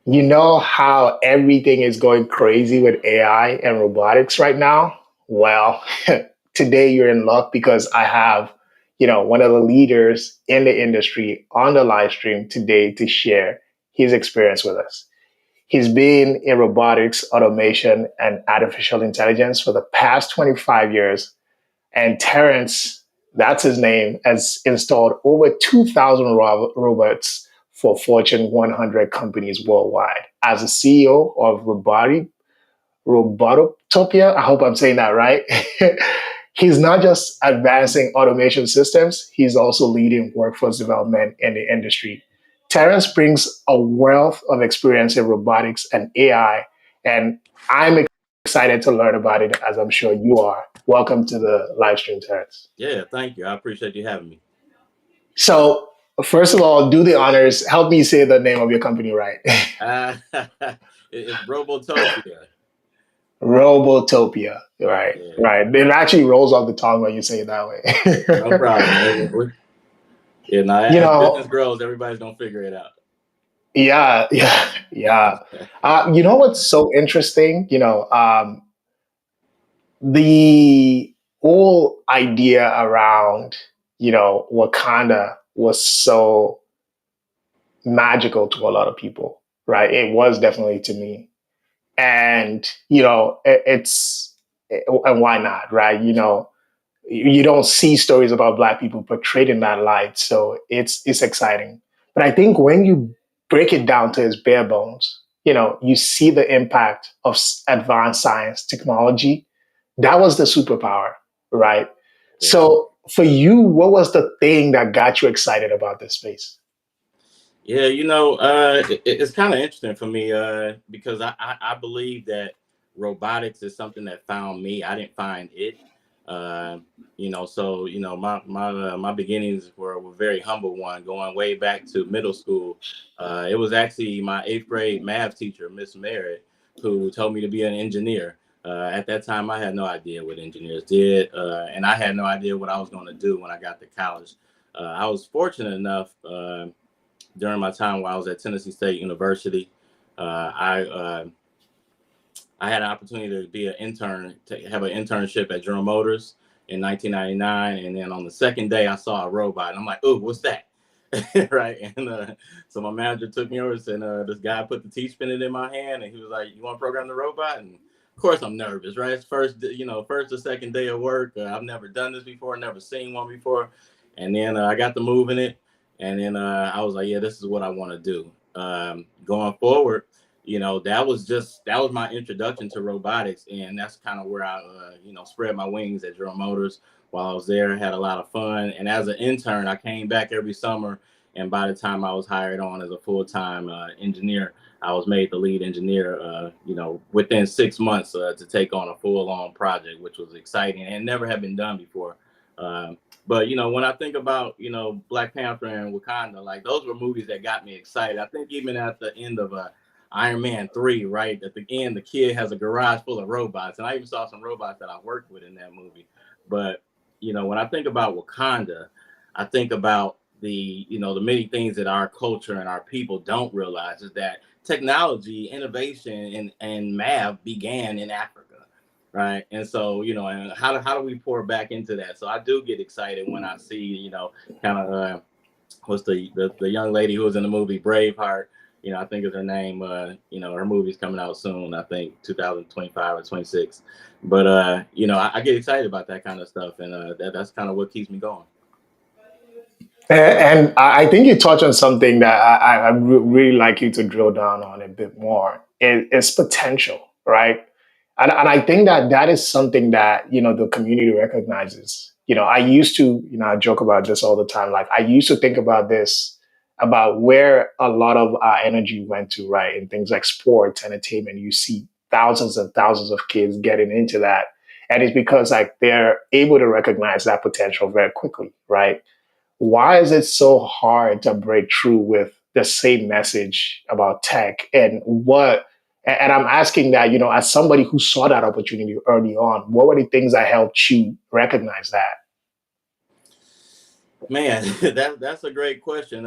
You know how everything is going crazy with AI and robotics right now? Well, today you're in luck because I have, one of the leaders in the industry on the live stream today to share his experience with us. He's been in robotics, automation, and artificial intelligence for the past 25 years. And Terrence, that's his name, has installed over 2,000 robots for Fortune 100 companies worldwide. As a CEO of Robotopia, I hope I'm saying that right. He's not just advancing automation systems, he's also leading workforce development in the industry. Terrence brings a wealth of experience in robotics and AI, and I'm excited to learn about it as I'm sure you are. Welcome to the live stream, Terrence. Yeah, thank you. I appreciate you having me. So, first of all, do the honors. Help me say the name of your company right. Uh, it's Robotopia. Robotopia. Right, Yeah, right. It actually rolls off the tongue when you say it that no way. problem. Yeah, now you as know, business grows, everybody's gonna figure it out. yeah, yeah, yeah. You know what's so interesting? The whole idea around, Wakanda was so magical to a lot of people, right? It was definitely to me. And, and why not, right? You don't see stories about Black people portrayed in that light. So it's exciting. But I think when you break it down to its bare bones, you see the impact of advanced science, technology. That was the superpower, right? Yeah, So for you, what was the thing that got you excited about this space? yeah. It's kind of interesting for me because I believe that robotics is something that found me. I didn't find it. Uh, my beginnings were very humble one, going way back to middle school. It was actually my eighth grade math teacher, Miss Merritt, who told me to be an engineer. At that time, I had no idea what engineers did, and I had no idea what I was going to do when I got to college. I was fortunate enough during my time while I was at Tennessee State University. Uh, I uh, I had an opportunity to be an intern, to have an internship at General Motors in 1999, and then on the second day, I saw a robot, and I'm like, "Ooh, what's that?" Right, and so my manager took me over and said, "This guy put the T-spinner in my hand, and he was like, 'You want to program the robot?'" And of course, I'm nervous, right? It's first or second day of work. I've never done this before, never seen one before, and then I got to moving it, and then I was like, "Yeah, this is what I want to do." Going forward, that was my introduction to robotics, and that's kind of where I spread my wings at General Motors. While I was there, I had a lot of fun, and as an intern I came back every summer, and by the time I was hired on as a full-time engineer, I was made the lead engineer within 6 months to take on a full-on project, which was exciting and never had been done before. But when I think about Black Panther and Wakanda, like those were movies that got me excited. I think even at the end of Iron Man 3, right? At the end, the kid has a garage full of robots. And I even saw some robots that I worked with in that movie. But, when I think about Wakanda, I think about the many things that our culture and our people don't realize is that technology, innovation, and math began in Africa. Right. And so, and how do we pour back into that? So I do get excited when I see, kind of what's the young lady who was in the movie Braveheart. I think is her name. Her movie's coming out soon. I think 2025 or 26. But I get excited about that kind of stuff, and that's kind of what keeps me going. And I think you touch on something that really like you to drill down on a bit more. It's potential, right? And I think that that is something that, the community recognizes. I used to, I joke about this all the time. Like I used to think about this, about where a lot of our energy went to, right? In things like sports, entertainment, you see thousands and thousands of kids getting into that. And it's because like they're able to recognize that potential very quickly, right? Why is it so hard to break through with the same message about tech, and I'm asking that, as somebody who saw that opportunity early on, what were the things that helped you recognize that? Man, that's a great question.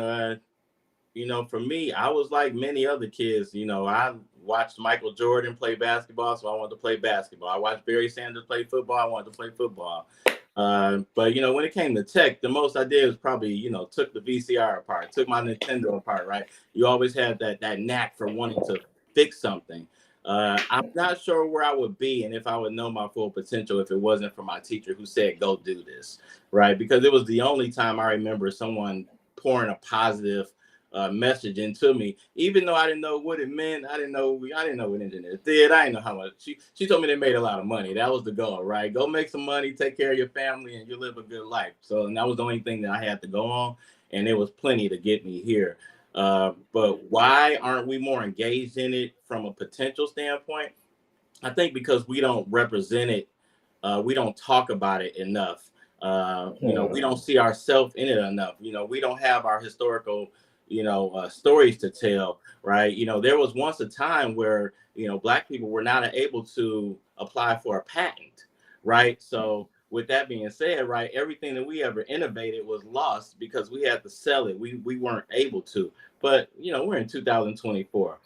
For me, I was like many other kids. I watched Michael Jordan play basketball, so I wanted to play basketball. I watched Barry Sanders play football. I wanted to play football. But when it came to tech, the most I did was probably took the VCR apart, took my Nintendo apart. Right? You always had that knack for wanting to fix something. I'm not sure where I would be and if I would know my full potential if it wasn't for my teacher who said, "Go do this," right? Because it was the only time I remember someone pouring a positive message into me, even though I didn't know what it meant. I didn't know what engineers did. I didn't know how much. She told me they made a lot of money. That was the goal, right? Go make some money, take care of your family, and you live a good life. So, and that was the only thing that I had to go on, and it was plenty to get me here. But why aren't we more engaged in it from a potential standpoint? I think because we don't represent it, we don't talk about it enough. We don't see ourselves in it enough. We don't have our historical, stories to tell, right? There was once a time where, Black people were not able to apply for a patent, right? So with that being said, right, everything that we ever innovated was lost because we had to sell it. We weren't able to. But, we're in 2024.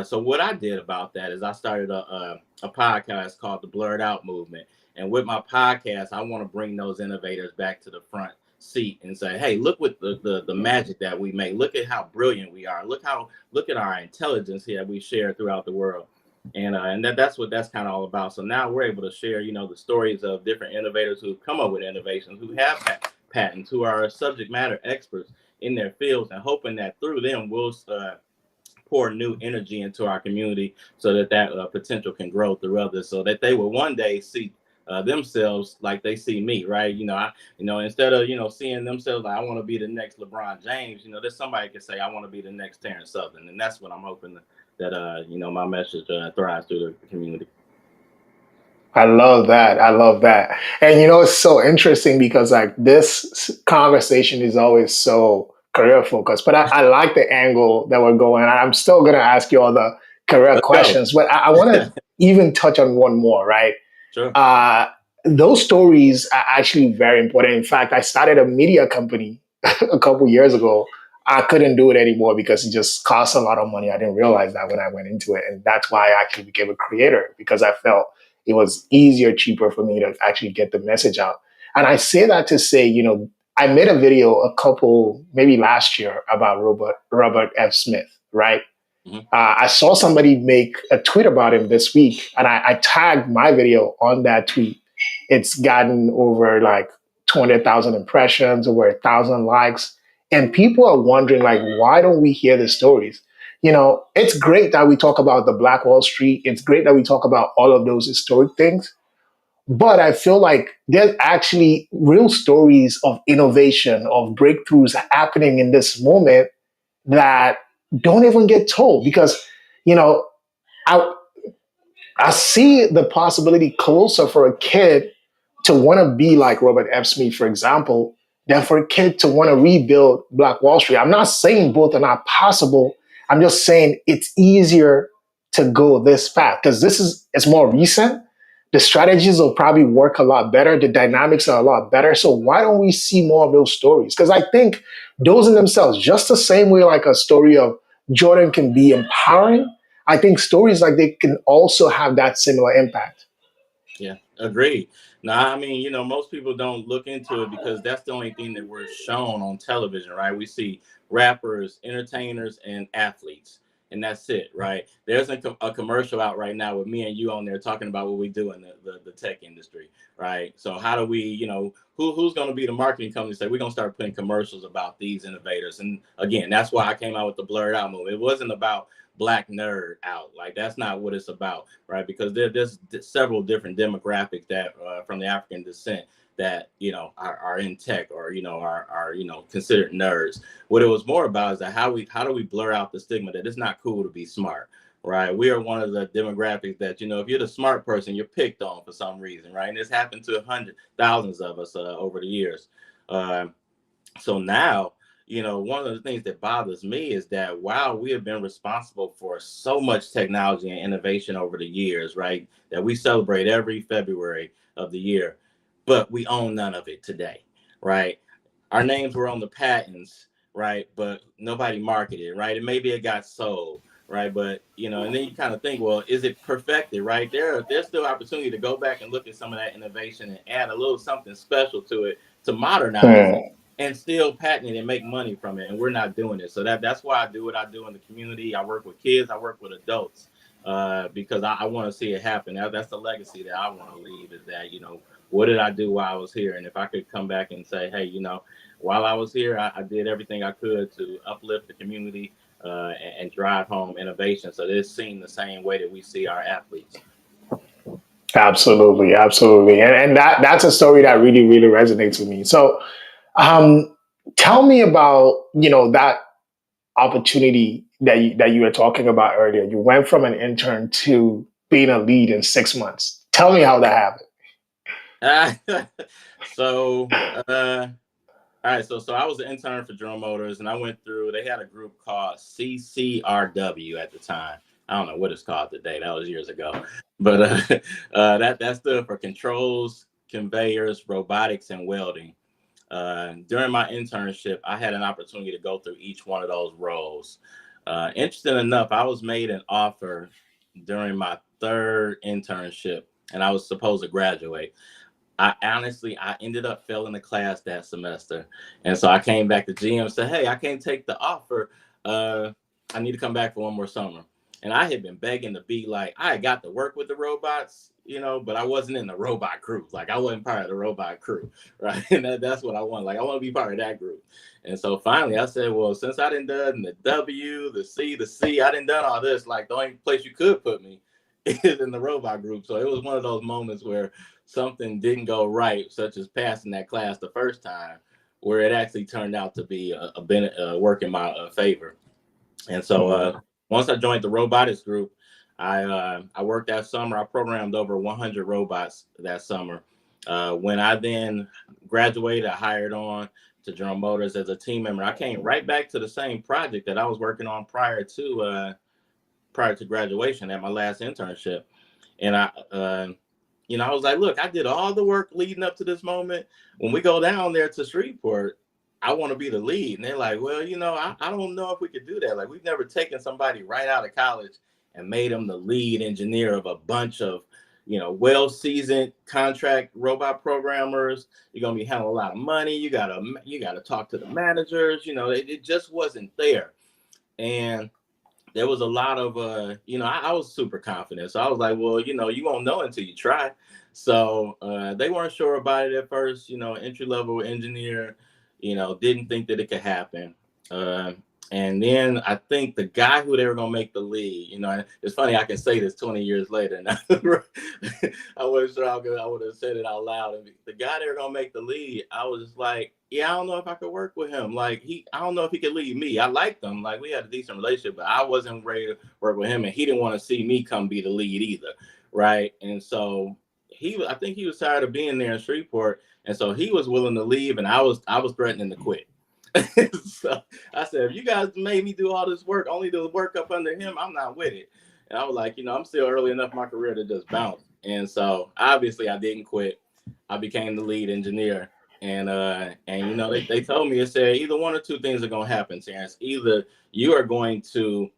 So what I did about that is I started a podcast called the BlerdOut Movement. And with my podcast, I want to bring those innovators back to the front seat and say, hey, look what the magic that we make. Look at how brilliant we are. Look at our intelligence here that we share throughout the world. And that's what that's kind of all about. So now we're able to share, the stories of different innovators who've come up with innovations, who have patents, who are subject matter experts in their fields, and hoping that through them we'll pour new energy into our community so that potential can grow through others, so that they will one day see themselves like they see me, right? Instead of seeing themselves like I want to be the next LeBron James, there's somebody can say I want to be the next Terrence Southern, and that's what I'm hoping that my message thrives through the community. I love that. I love that. And it's so interesting because like this conversation is always so career focused, but I like the angle that we're going. I'm still going to ask you all the career Let's go. questions, but I want to even touch on one more, right? Sure. Uh, those stories are actually very important. In fact, I started a media company a couple years ago. I couldn't do it anymore because it just costs a lot of money. I didn't realize that when I went into it. And that's why I actually became a creator, because I felt it was easier, cheaper for me to actually get the message out. And I say that to say, I made a video a couple, maybe last year, about Robert F. Smith, right? Mm-hmm. I saw somebody make a tweet about him this week, and I tagged my video on that tweet. It's gotten over like 200,000 impressions, over 1,000 likes, and people are wondering like, why don't we hear the stories? It's great that we talk about the Black Wall Street. It's great that we talk about all of those historic things, but I feel like there's actually real stories of innovation, of breakthroughs happening in this moment that don't even get told because you know I I see the possibility closer for a kid to want to be like Robert F. Smith, for example, than for a kid to want to rebuild Black Wall Street. I'm not saying both are not possible. I'm just saying it's easier to go this path because it's more recent. The strategies will probably work a lot better. The dynamics are a lot better. So why don't we see more of those stories? Because I think those in themselves, just the same way like a story of Jordan can be empowering, I think stories like they can also have that similar impact. Yeah, agreed. Now, I mean, most people don't look into it because that's the only thing that we're shown on television, right? We see rappers, entertainers, and athletes, and that's it, right? There's a commercial out right now with me and you on there talking about what we do in the tech industry, right? So how do we, who's going to be the marketing company say we're going to start putting commercials about these innovators? And again, that's why I came out with the BlerdOut movie. It wasn't about Black nerd out. Like that's not what it's about, right? Because there's several different demographics that from the African descent that are in tech or are considered nerds. What it was more about is that how do we blur out the stigma that it's not cool to be smart, right? We are one of the demographics that if you're the smart person, you're picked on for some reason, right? And this happened to hundreds, thousands of us over the years. Uh, so now, one of the things that bothers me is that while we have been responsible for so much technology and innovation over the years, right, that we celebrate every February of the year, but we own none of it today, right? Our names were on the patents, right? But nobody marketed it, right? And maybe it got sold, right? But and then you kind of think, well, is it perfected, right? There's still opportunity to go back and look at some of that innovation and add a little something special to it to modernize it Hmm. and still patent it and make money from it. And we're not doing it. So that's why I do what I do in the community. I work with kids, I work with adults. Because I want to see it happen. That's the legacy that I want to leave, is that, what did I do while I was here? And if I could come back and say, hey, while I was here, I did everything I could to uplift the community, and drive home innovation. So it's seen the same way that we see our athletes. Absolutely, absolutely, and that's a story that really really resonates with me. So, um, tell me about that opportunity that you were talking about earlier. You went from an intern to being a lead in 6 months. Tell me how that happened. So, all right, so I was an intern for General Motors, and I went through. They had a group called CCRW at the time. I don't know what it's called today. That was years ago, but that stood for Controls, Conveyors, Robotics, and Welding. During my internship, I had an opportunity to go through each one of those roles. Interesting enough, I was made an offer during my third internship, and I was supposed to graduate. I ended up failing the class that semester, and so I came back to GM and said, "Hey, I can't take the offer. Uh, I need to come back for one more summer." And I had been begging to be like, I got to work with the robots, but I wasn't in the robot crew. Like I wasn't part of the robot crew, right? And that's what I want. Like I want to be part of that group. And so finally, I said, well, since I didn't done the W, the C, the C, I didn't done all this. Like the only place you could put me is in the robot group. So it was one of those moments where something didn't go right, such as passing that class the first time, where it actually turned out to be a work in my favor. And so once I joined the robotics group, I worked that summer. I programmed over 100 robots that summer. When I then graduated, I hired on to General Motors as a team member. I came right back to the same project that I was working on prior to graduation at my last internship. And I was like, look, I did all the work leading up to this moment. When we go down there to Shreveport, I want to be the lead. And they're like, well, I don't know if we could do that. Like, we've never taken somebody right out of college and made them the lead engineer of a bunch of, well-seasoned contract robot programmers. You're gonna be handling a lot of money. You gotta talk to the managers. It just wasn't there. And there was a lot of I was super confident, so I was like, well, you won't know until you try. So they weren't sure about it at first. Entry level engineer, didn't think that it could happen. uh, and then I think the guy who they were going to make the lead, it's funny, I can say this 20 years later now. I wasn't sure I would have said it out loud. And the guy they were going to make the lead, I was just like, yeah, I don't know if I could work with him. Like I don't know if he could lead me. I liked him. Like we had a decent relationship, but I wasn't ready to work with him, and he didn't want to see me come be the lead either, right? And so I think he was tired of being there in Shreveport, and so he was willing to leave, and I was threatening to quit. So I said, if you guys made me do all this work, only to work up under him, I'm not with it. And I was like, I'm still early enough in my career to just bounce. And so obviously I didn't quit. I became the lead engineer. And they told me, it said either one or two things are gonna happen, Terrence. Either you are going to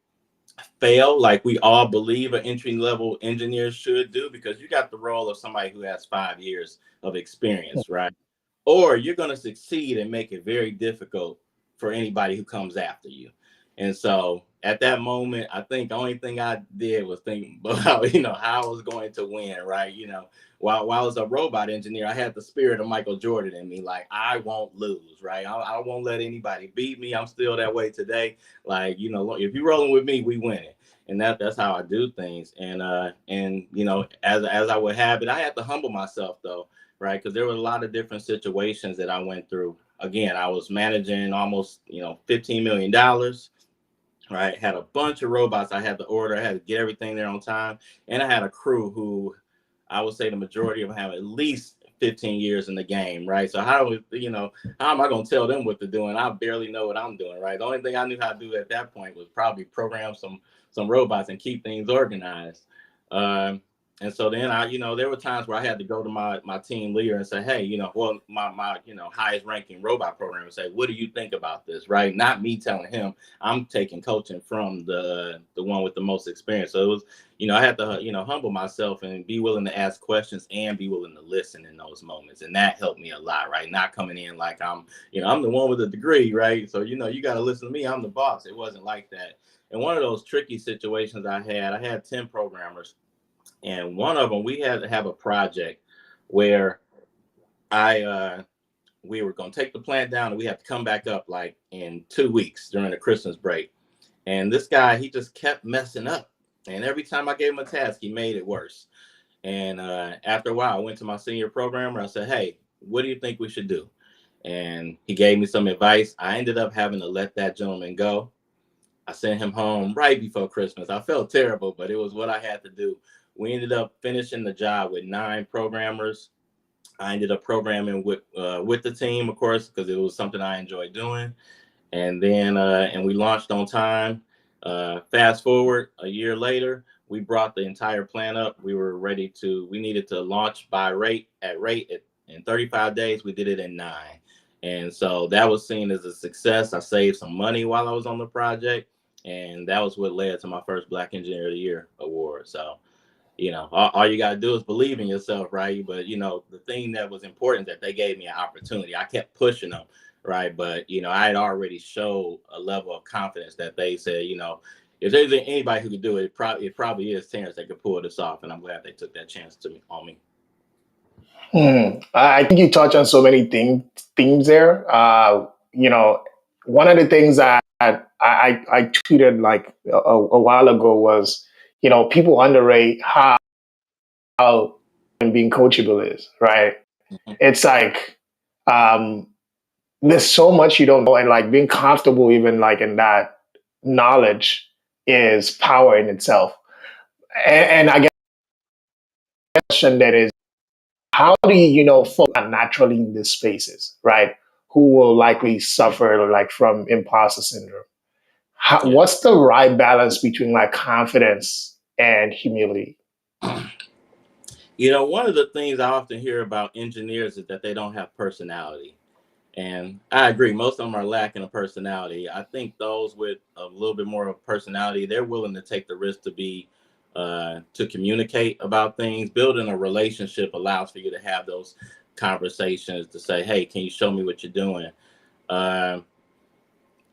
fail like we all believe an entry level engineer should do, because you got the role of somebody who has 5 years of experience, right? Or you're going to succeed and make it very difficult for anybody who comes after you. And so at that moment, I think the only thing I did was think about, how I was going to win, right? While I was a robot engineer, I had the spirit of Michael Jordan in me. Like, I won't lose, right? I won't let anybody beat me. I'm still that way today. Like, if you're rolling with me, we win it. And that's how I do things. And as I would have it, I had to humble myself though, right? Because there were a lot of different situations that I went through. Again, I was managing almost, $15 million, right? Had a bunch of robots I had to order. I had to get everything there on time. And I had a crew who I would say the majority of them have at least 15 years in the game, right? So how am I going to tell them what to do? And I barely know what I'm doing, right? The only thing I knew how to do at that point was probably program some robots and keep things organized. Um, And so then there were times where I had to go to my team leader and say, hey, well, my highest ranking robot program and say, what do you think about this? Right. Not me telling him. I'm taking coaching from the one with the most experience. So it was, I had to, humble myself and be willing to ask questions and be willing to listen in those moments. And that helped me a lot, right? Not coming in like I'm the one with a degree, right? So, you got to listen to me. I'm the boss. It wasn't like that. And one of those tricky situations I had 10 programmers. And one of them, we had to have a project where we were going to take the plant down and we had to come back up like in 2 weeks during the Christmas break. And this guy, he just kept messing up. And every time I gave him a task, he made it worse. And after a while, I went to my senior programmer. I said, hey, what do you think we should do? And he gave me some advice. I ended up having to let that gentleman go. I sent him home right before Christmas. I felt terrible, but it was what I had to do. We ended up finishing the job with 9 programmers. I ended up programming with the team, of course, because it was something I enjoyed doing. And then and we launched on time. Fast forward a year later, we brought the entire plan up. We needed to launch by rate in 35 days. We did it in 9. And so that was seen as a success. I saved some money while I was on the project. And that was what led to my first Black Engineer of the Year award. So, all you got to do is believe in yourself, right? But, the thing that was important that they gave me an opportunity. I kept pushing them, right? But, I had already showed a level of confidence that they said, if there's anybody who could do it, it probably is Terrence that could pull this off. And I'm glad they took that chance on me. I think you touch on so many themes there. One of the things that I tweeted like a while ago was, people underrate how being coachable is, right? It's like um, there's so much you don't know, and like being comfortable even like in that knowledge is power in itself. And I guess the question that is, how do folks are naturally in these spaces, right? Who will likely suffer like from imposter syndrome? Yeah. What's the right balance between like confidence and humility? One of the things I often hear about engineers is that they don't have personality. And I agree, most of them are lacking a personality. I think those with a little bit more of personality, they're willing to take the risk to communicate about things. Building a relationship allows for you to have those conversations to say, hey, can you show me what you're doing? Uh,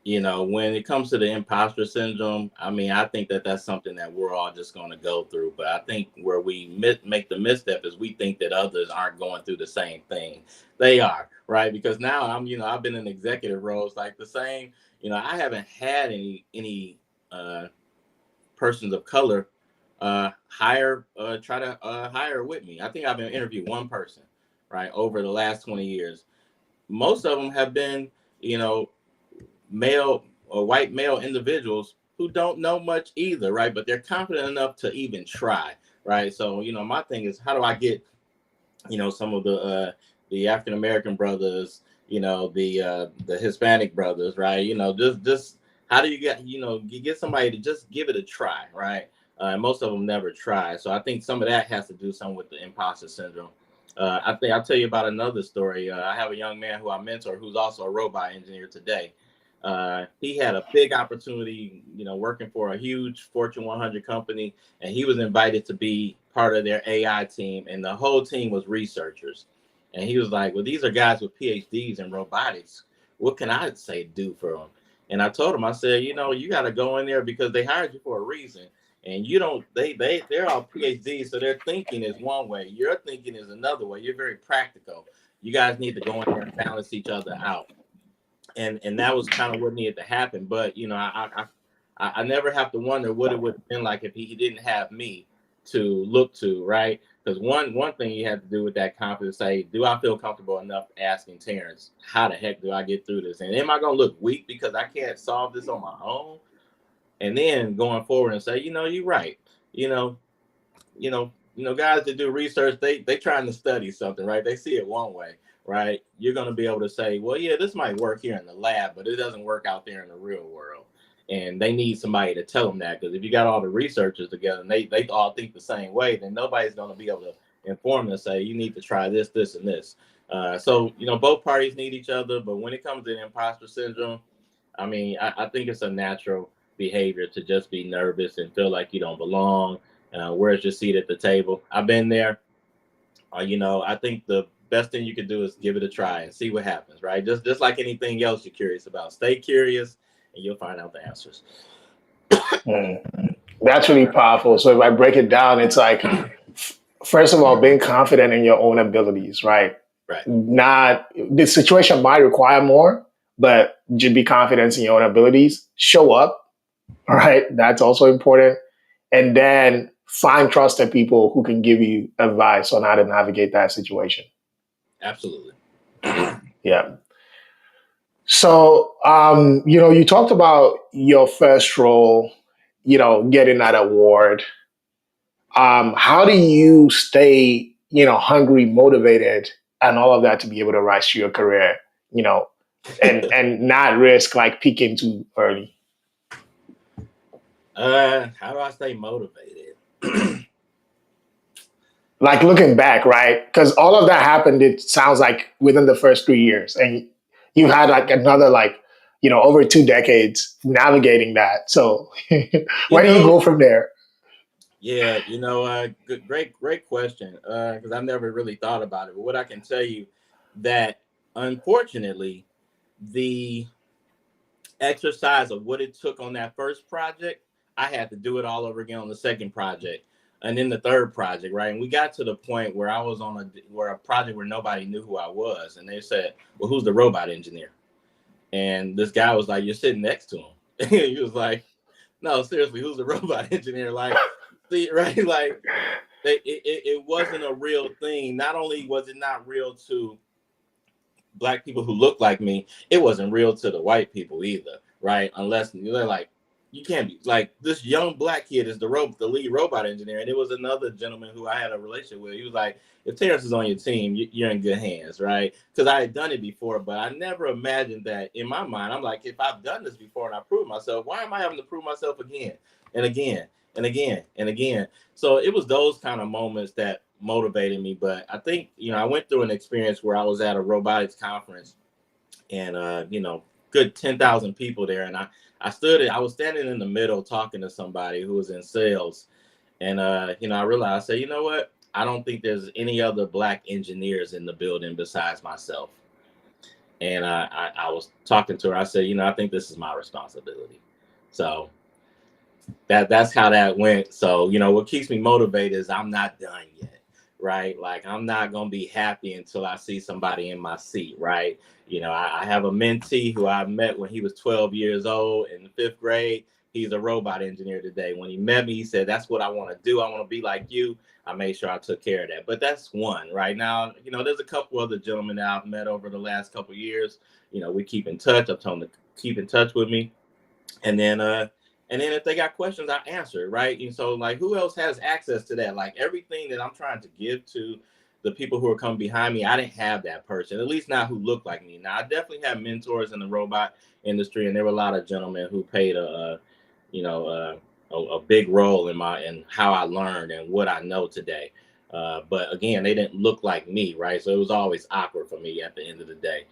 when it comes to the imposter syndrome, I mean, I think that that's something that we're all just going to go through. But I think where we make the misstep is we think that others aren't going through the same thing. They are, right? Because now I've been in executive roles like the same. I haven't had any uh, persons of color try to hire with me. I think I've been interviewed one person, right, over the last 20 years. Most of them have been, you know, male or white male individuals who don't know much either, right? But they're confident enough to even try, right? So, my thing is, how do I get, some of the African American brothers, the Hispanic brothers, right? Just how do you you get somebody to just give it a try, right? Most of them never try. So I think some of that has to do some with the imposter syndrome. I think I'll tell you about another story. I have a young man who I mentor who's also a robot engineer today. He had a big opportunity, working for a huge Fortune 100 company, and he was invited to be part of their AI team, and the whole team was researchers. And he was like, "Well, these are guys with PhDs in robotics. What can I say do for them?" And I told him, I said, you got to go in there because they hired you for a reason. And you don't, they're all PhDs, so their thinking is one way. Your thinking is another way. You're very practical. You guys need to go in there and balance each other out. And that was kind of what needed to happen. But I never have to wonder what it would have been like if he didn't have me to look to, right? Because one thing you have to do with that confidence, say, do I feel comfortable enough asking Terrence, how the heck do I get through this? And am I gonna look weak because I can't solve this on my own? And then going forward and say, you're right. You know, guys that do research, they trying to study something, right? They see it one way, right? You're going to be able to say, well, yeah, this might work here in the lab, but it doesn't work out there in the real world. And they need somebody to tell them that, because if you got all the researchers together and they all think the same way, then nobody's going to be able to inform them and say, you need to try this, this, and this. So, both parties need each other. But when it comes to imposter syndrome, I mean, I think it's a natural behavior to just be nervous and feel like you don't belong. Where's your seat at the table? I've been there. I think the best thing you can do is give it a try and see what happens, right? Just like anything else you're curious about. Stay curious and you'll find out the answers. Mm. That's really powerful. So if I break it down, it's like, first of all, being confident in your own abilities, right? Right. Not the situation might require more, but just be confident in your own abilities. Show up, all right? That's also important. And then find trusted people who can give you advice on how to navigate that situation. Absolutely. Yeah. So, you talked about your first role, getting that award. How do you stay, hungry, motivated, and all of that to be able to rise to your career, and not risk like peaking too early? How do I stay motivated? Like looking back, right? Because all of that happened, it sounds like within the first 3 years, and you had like another like, over 2 decades navigating that. So You where do you know, go from there? yeah, great question. Because I've never really thought about it. But what I can tell you, that unfortunately, the exercise of what it took on that first project, I had to do it all over again on the second project, and then the third project, right? And we got to the point where I was on a project where nobody knew who I was, and they said, "Well, who's the robot engineer?" And this guy was like, "You're sitting next to him." He was like, "No, seriously, who's the robot engineer?" Like, see, right? Like, it wasn't a real thing. Not only was it not real to black people who look like me, it wasn't real to the white people either, right? Unless they're like, you can't be like, this young black kid is the lead robot engineer. And it was another gentleman who I had a relationship with. He was like, if Terrence is on your team, you're in good hands, right? Because I had done it before, but I never imagined that in my mind. I'm like, if I've done this before and I proved myself, why am I having to prove myself again and again and again and again? So it was those kind of moments that motivated me. But I think, I went through an experience where I was at a robotics conference, and good 10,000 people there, and I was standing in the middle talking to somebody who was in sales, and I realized, I said, you know what, I don't think there's any other black engineers in the building besides myself. And I was talking to her. I said, I think this is my responsibility. So that's how that went. So, what keeps me motivated is I'm not done yet, right? Like, I'm not gonna be happy until I see somebody in my seat, right? I have a mentee who I met when he was 12 years old in the fifth grade. He's a robot engineer today. When he met me, he said, "That's what I want to do. I want to be like you." I made sure I took care of that. But that's one right now. There's a couple other gentlemen that I've met over the last couple of years. We keep in touch. I've told them to keep in touch with me, and then if they got questions, I answer, right? And so, like, who else has access to that? Like, everything that I'm trying to give to the people who are coming behind me, I didn't have that person, at least not who looked like me. Now, I definitely have mentors in the robot industry, and there were a lot of gentlemen who played a big role in how I learned and what I know today. But again, they didn't look like me, right? So it was always awkward for me at the end of the day.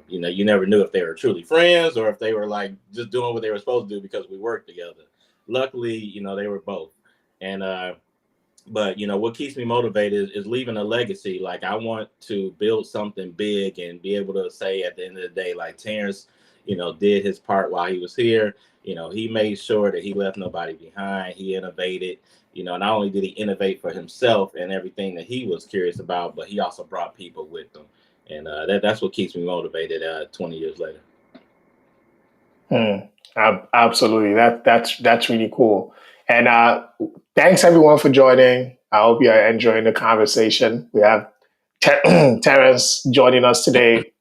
You never knew if they were truly friends or if they were like just doing what they were supposed to do because we worked together. Luckily, they were both. And but what keeps me motivated is leaving a legacy. Like, I want to build something big and be able to say at the end of the day, like, Terrence, did his part while he was here. He made sure that he left nobody behind. He innovated. Not only did he innovate for himself and everything that he was curious about, but he also brought people with him. And that's what keeps me motivated 20 years later. Absolutely. That's really cool. And thanks everyone for joining. I hope you're enjoying the conversation. We have Terrence joining us today.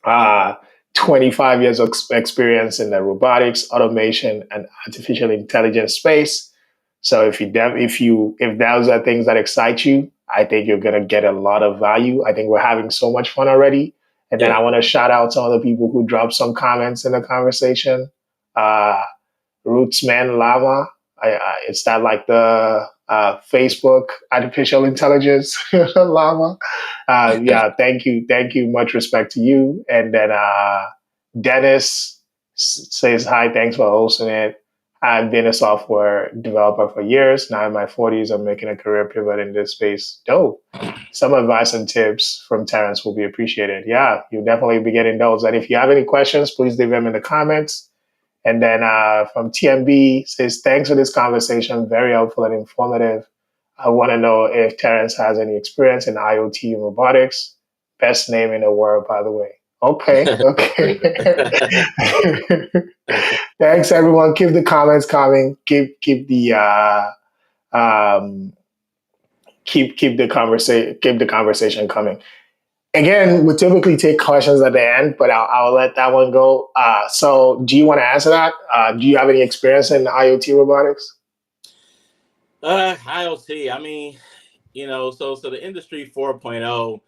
Uh, 25 years of experience in the robotics, automation, and artificial intelligence space. So if those are things that excite you, I think you're gonna get a lot of value. I think we're having so much fun already. And then Yeah. I want to shout out some of the people who dropped some comments in the conversation. uh, Rootsman Llama. Is that like the Facebook artificial intelligence llama? Yeah, thank you. Much respect to you. And then Dennis says hi. Thanks for hosting it. I've been a software developer for years. Now in my 40s, I'm making a career pivot in this space. Dope. Some advice and tips from Terrence will be appreciated. Yeah, you'll definitely be getting those. And if you have any questions, please leave them in the comments. And then from TMB says, thanks for this conversation. Very helpful and informative. I want to know if Terrence has any experience in IoT and robotics. Best name in the world, by the way. Okay, okay. Thanks, everyone. Keep the comments coming. Keep the um, keep the conversation coming. Again, we typically take questions at the end, but I'll let that one go. So, do you want to answer that? Do you have any experience in IoT robotics? IoT. I mean, so the industry 4.0,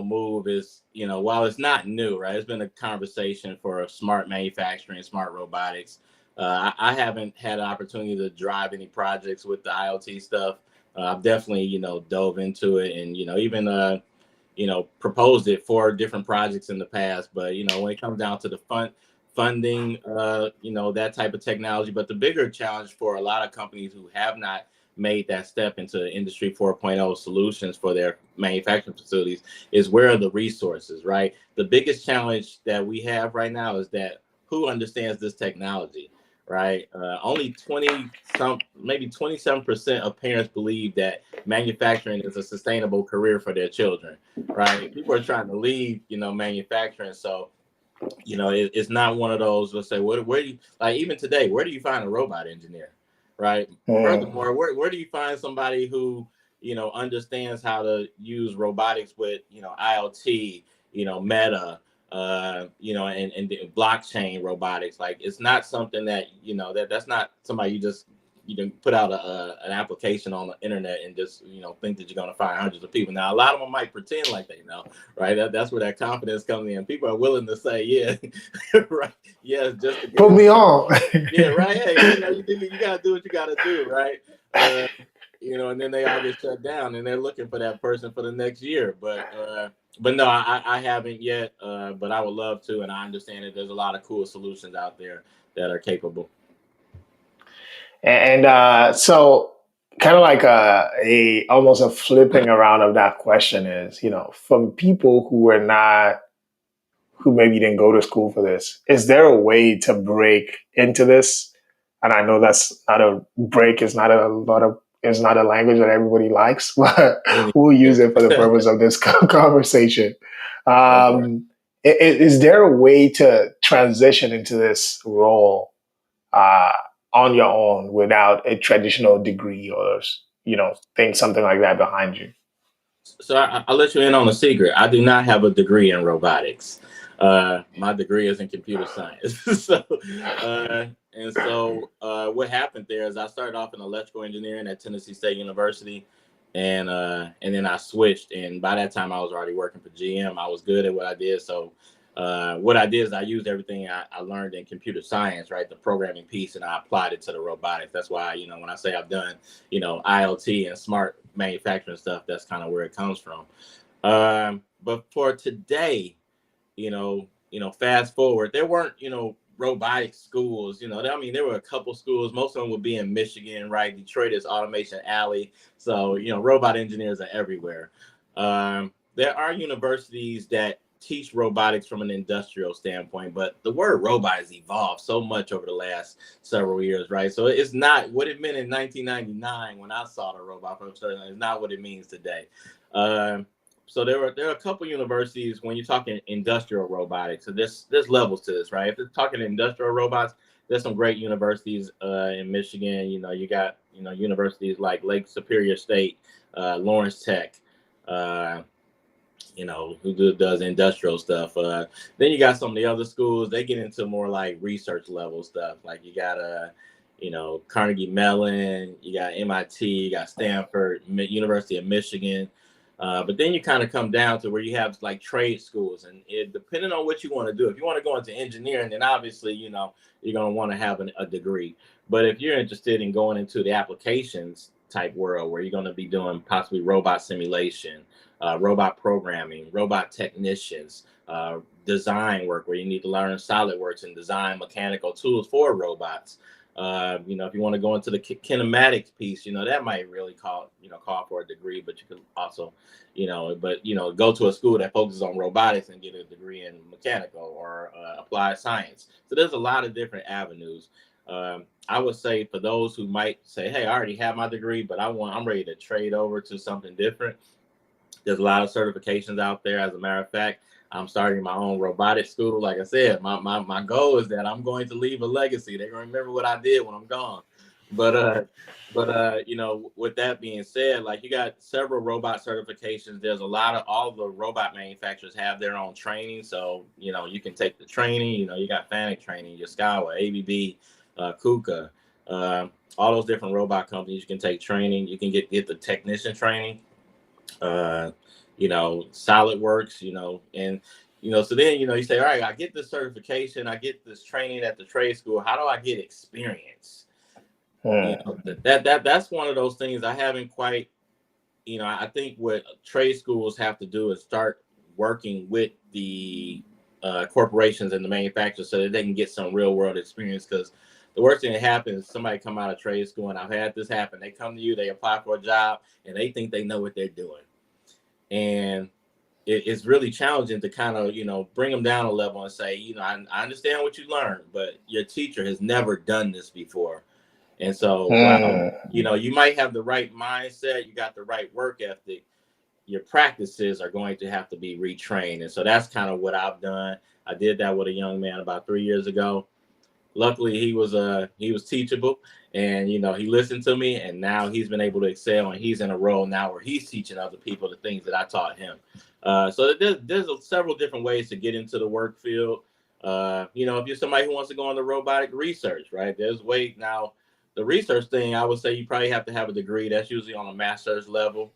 move is, while it's not new, right? It's been a conversation for smart manufacturing, smart robotics. I haven't had an opportunity to drive any projects with the IoT stuff. I've definitely, dove into it and, even, proposed it for different projects in the past. But, when it comes down to the funding, that type of technology. But the bigger challenge for a lot of companies who have not made that step into industry 4.0 solutions for their manufacturing facilities is where are the resources, right? The biggest challenge that we have right now is that who understands this technology, right? Only 27% of parents believe that manufacturing is a sustainable career for their children, right? People are trying to leave, manufacturing. So, it's not one of those, let's say, where do you, like, even today, where do you find a robot engineer, right? Mm, Furthermore, where do you find somebody who, understands how to use robotics with, IoT, Meta, and blockchain robotics? Like, it's not something that, that's not somebody you can put out an application on the internet and just, think that you're going to find hundreds of people. Now, a lot of them might pretend like they know, right? That's where that confidence comes in. People are willing to say, yeah, right, yes, just to get put in. me on. Yeah, right. Hey, you gotta do what you gotta do, right? Uh, and then they all get shut down, and they're looking for that person for the next year. But no, I haven't yet. But I would love to, and I understand that there's a lot of cool solutions out there that are capable. And so, kind of like a almost a flipping around of that question is, from people who are not who maybe didn't go to school for this, is there a way to break into this? And I know that's not a break, is not a lot of is not a language that everybody likes, but Me we'll use neither. it for the purpose of this conversation. Go for it. Is there a way to transition into this role uh, on your own without a traditional degree or thing something like that behind you? So I'll let you in on a secret. I do not have a degree in robotics. My degree is in computer science. What happened there is I started off in electrical engineering at Tennessee State University, and then I switched. And by that time, I was already working for GM. I was good at what I did. So what I did is I used everything I learned in computer science, right, the programming piece, and I applied it to the robotics. That's why, when I say I've done, IoT and smart manufacturing stuff, that's kind of where it comes from. But for today, fast forward, there weren't, robotic schools. There were a couple schools. Most of them would be in Michigan, right? Detroit is Automation Alley, so robot engineers are everywhere. There are universities that teach robotics from an industrial standpoint, but the word robot has evolved so much over the last several years, right? So it's not what it meant in 1999 when I saw the robot from starting. It's not what it means today. Um, so there are a couple universities when you're talking industrial robotics. So there's levels to this, right? If you're talking industrial robots, there's some great universities in Michigan. You got universities like Lake Superior State, Lawrence Tech. Uh, who does industrial stuff. Then you got some of the other schools. They get into more like research level stuff. Like you got Carnegie Mellon, you got MIT, you got Stanford, University of Michigan. But then you kind of come down to where you have like trade schools, and it depending on what you want to do. If you want to go into engineering, then obviously you're going to want to have a degree. But if you're interested in going into the applications type world, where you're going to be doing possibly robot simulation, robot programming, robot technicians, design work, where you need to learn SolidWorks and design mechanical tools for robots. If you want to go into the kinematics piece, that might really call for a degree, but you could also, go to a school that focuses on robotics and get a degree in mechanical or applied science. So there's a lot of different avenues. I would say for those who might say, "Hey, I already have my degree, but I'm ready to trade over to something different." There's a lot of certifications out there. As a matter of fact, I'm starting my own robotics school. Like I said, my goal is that I'm going to leave a legacy. They're going to remember what I did when I'm gone. But with that being said, like you got several robot certifications. There's a lot of all the robot manufacturers have their own training. So, you can take the training. You got FANUC training, your Skyway, ABB, KUKA, all those different robot companies. You can take training. You can get the technician training. uh SolidWorks, and so then you say, all right, I get this certification, I get this training at the trade school. How do I get experience? That's one of those things I haven't quite. I think what trade schools have to do is start working with the corporations and the manufacturers so that they can get some real world experience. Because the worst thing that happens is somebody come out of trade school, and I've had this happen. They come to you, they apply for a job, and they think they know what they're doing. And it's really challenging to kind of bring them down a level and say, I understand what you learned, but your teacher has never done this before. And so while you might have the right mindset, you got the right work ethic, your practices are going to have to be retrained. And so that's kind of what I've done. I did that with a young man about 3 years ago. Luckily he was teachable, and he listened to me, and now he's been able to excel, and he's in a role now where he's teaching other people the things that I taught him. So there's several different ways to get into the work field. If you're somebody who wants to go into robotic research, right, there's way now. The research thing, I would say you probably have to have a degree. That's usually on a master's level,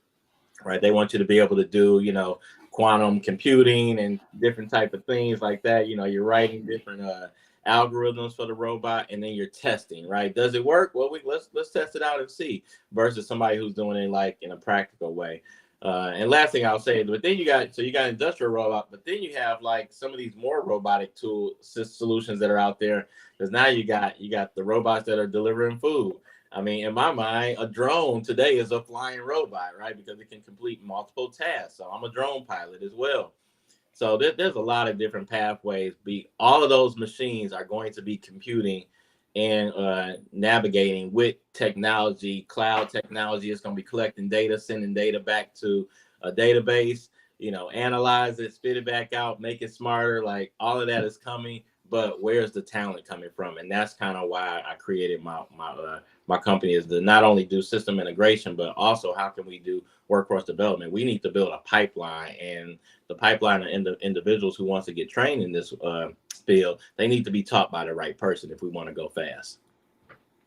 right? They want you to be able to do quantum computing and different type of things like that. You're writing different algorithms for the robot, and then you're testing, right? Does it work? Well, let's test it out and see. Versus somebody who's doing it like in a practical way. And last thing I'll say, but then you got industrial robot, but then you have like some of these more robotic tool solutions that are out there, because now you got the robots that are delivering food. I mean, in my mind, a drone today is a flying robot, right? Because it can complete multiple tasks. So I'm a drone pilot as well. So there's a lot of different pathways. All of those machines are going to be computing and navigating with technology. Cloud technology is going to be collecting data, sending data back to a database. Analyze it, spit it back out, make it smarter. Like all of that is coming, but where's the talent coming from? And that's kind of why I created my company, is to not only do system integration, but also how can we do workforce development. We need to build a pipeline, and the pipeline of individuals who wants to get trained in this field, they need to be taught by the right person if we want to go fast.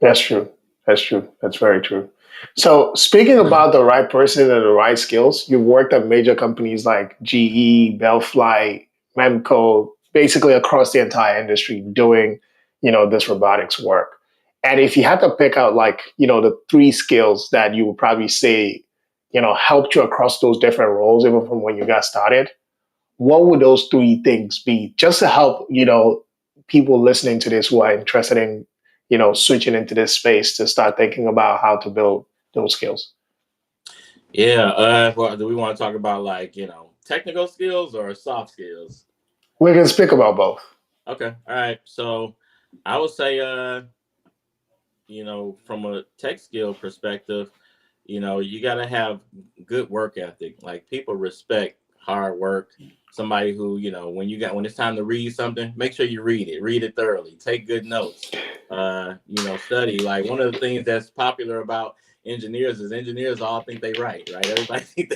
That's true. That's true. That's very true. So, speaking about the right person and the right skills, you've worked at major companies like GE, Bellfly, Memco, basically across the entire industry doing, this robotics work. And if you had to pick out like, the three skills that you would probably say, helped you across those different roles, even from when you got started, what would those three things be, just to help people listening to this who are interested in switching into this space to start thinking about how to build those skills? Yeah. Well, do we want to talk about like technical skills or soft skills? We can speak about both. Okay. All right. So I would say from a tech skill perspective, you got to have good work ethic. Like people respect hard work. Somebody who, when it's time to read something, make sure you read it thoroughly, take good notes, study. Like one of the things that's popular about engineers is engineers all think they right. Everybody think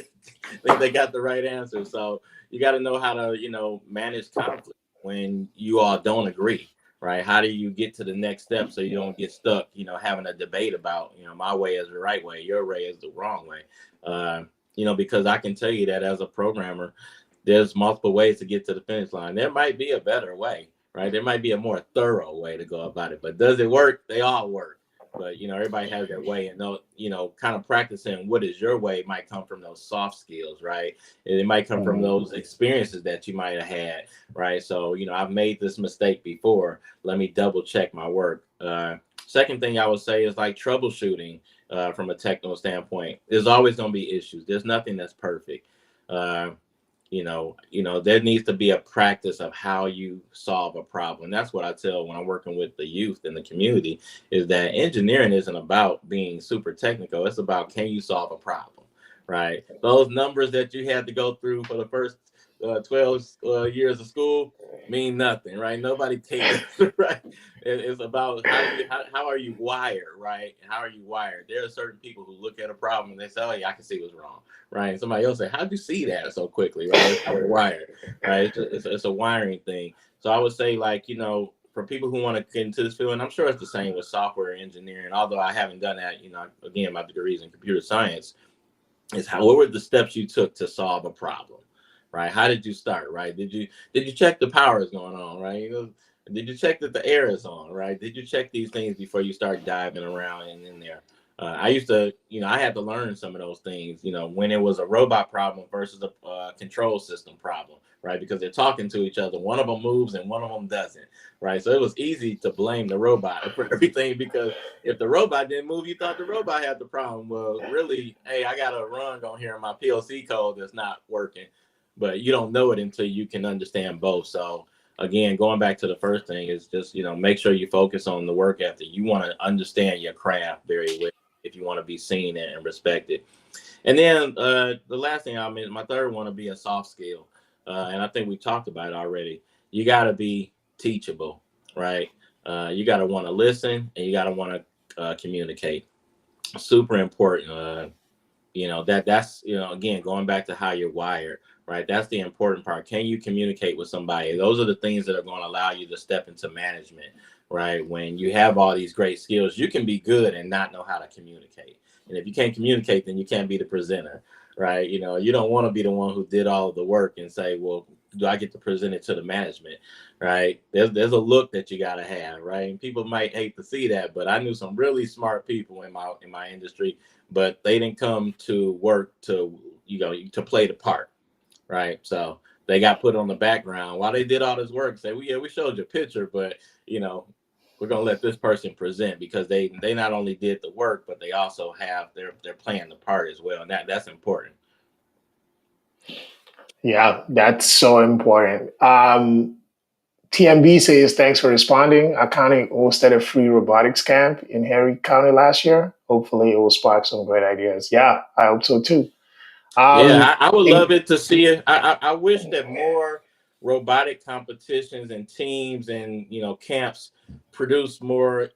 they got the right answer. So you got to know how to, manage conflict when you all don't agree, right? How do you get to the next step so you don't get stuck, having a debate about, my way is the right way, your way is the wrong way. because I can tell you that as a programmer, there's multiple ways to get to the finish line. There might be a better way, right? There might be a more thorough way to go about it, but does it work? They all work. But everybody has their way, and kind of practicing what is your way might come from those soft skills, right? And it might come from Mhm. those experiences that you might have had, right? So I've made this mistake before. Let me double check my work. Second thing I would say is like troubleshooting from a technical standpoint. There's always going to be issues. There's nothing that's perfect. Uh, there needs to be a practice of how you solve a problem. That's what I tell when I'm working with the youth in the community, is that engineering isn't about being super technical. It's about, can you solve a problem, right? Those numbers that you had to go through for the first 12 years of school mean nothing, right? Nobody cares, right? It's about how are you wired, right? How are you wired? There are certain people who look at a problem and they say, "Oh yeah, I can see what's wrong," right? And somebody else say, "How'd you see that so quickly?" Right? It's how we're wired, right? It's a wiring thing. So I would say, like, for people who want to get into this field, and I'm sure it's the same with software engineering, although I haven't done that. Again, my degree is in computer science. Is what were the steps you took to solve a problem, right? How did you start, right? Did you check the power is going on, right? Did you check that the air is on, right? Did you check these things before you start diving around and in there? I used to, I had to learn some of those things, when it was a robot problem versus a control system problem, right? Because they're talking to each other. One of them moves and one of them doesn't, right? So it was easy to blame the robot for everything, because if the robot didn't move, you thought the robot had the problem. Well, really, hey, I got a run on here in my PLC code that's not working, but you don't know it until you can understand both. So again, going back to the first thing is just, make sure you focus on the work ethic. You want to understand your craft very well if you want to be seen and respected. And then the last thing I mentioned, my third one, would be a soft skill. And I think we talked about it already. You got to be teachable, right? You got to want to listen, and you got to want to communicate. Super important. That's again, going back to how you're wired, right? That's the important part. Can you communicate with somebody? Those are the things that are going to allow you to step into management, right? When you have all these great skills, you can be good and not know how to communicate. And if you can't communicate, then you can't be the presenter, right? You don't want to be the one who did all of the work and say, well, do I get to present it to the management, right? There's a look that you got to have, right? And people might hate to see that, but I knew some really smart people in my industry, but they didn't come to work to play the part, right? So they got put on the background while they did all this work. Say, well, yeah, we showed you a picture, but you know, we're gonna let this person present, because they not only did the work, but they also have they're playing the part as well, and that's important. Yeah, that's so important. TMB says, thanks for responding. Our county hosted a free robotics camp in Harry County last year. Hopefully, it will spark some great ideas. Yeah, I hope so too. Yeah, Um, I would love it- it to see it. I wish that more robotic competitions and teams and camps produce more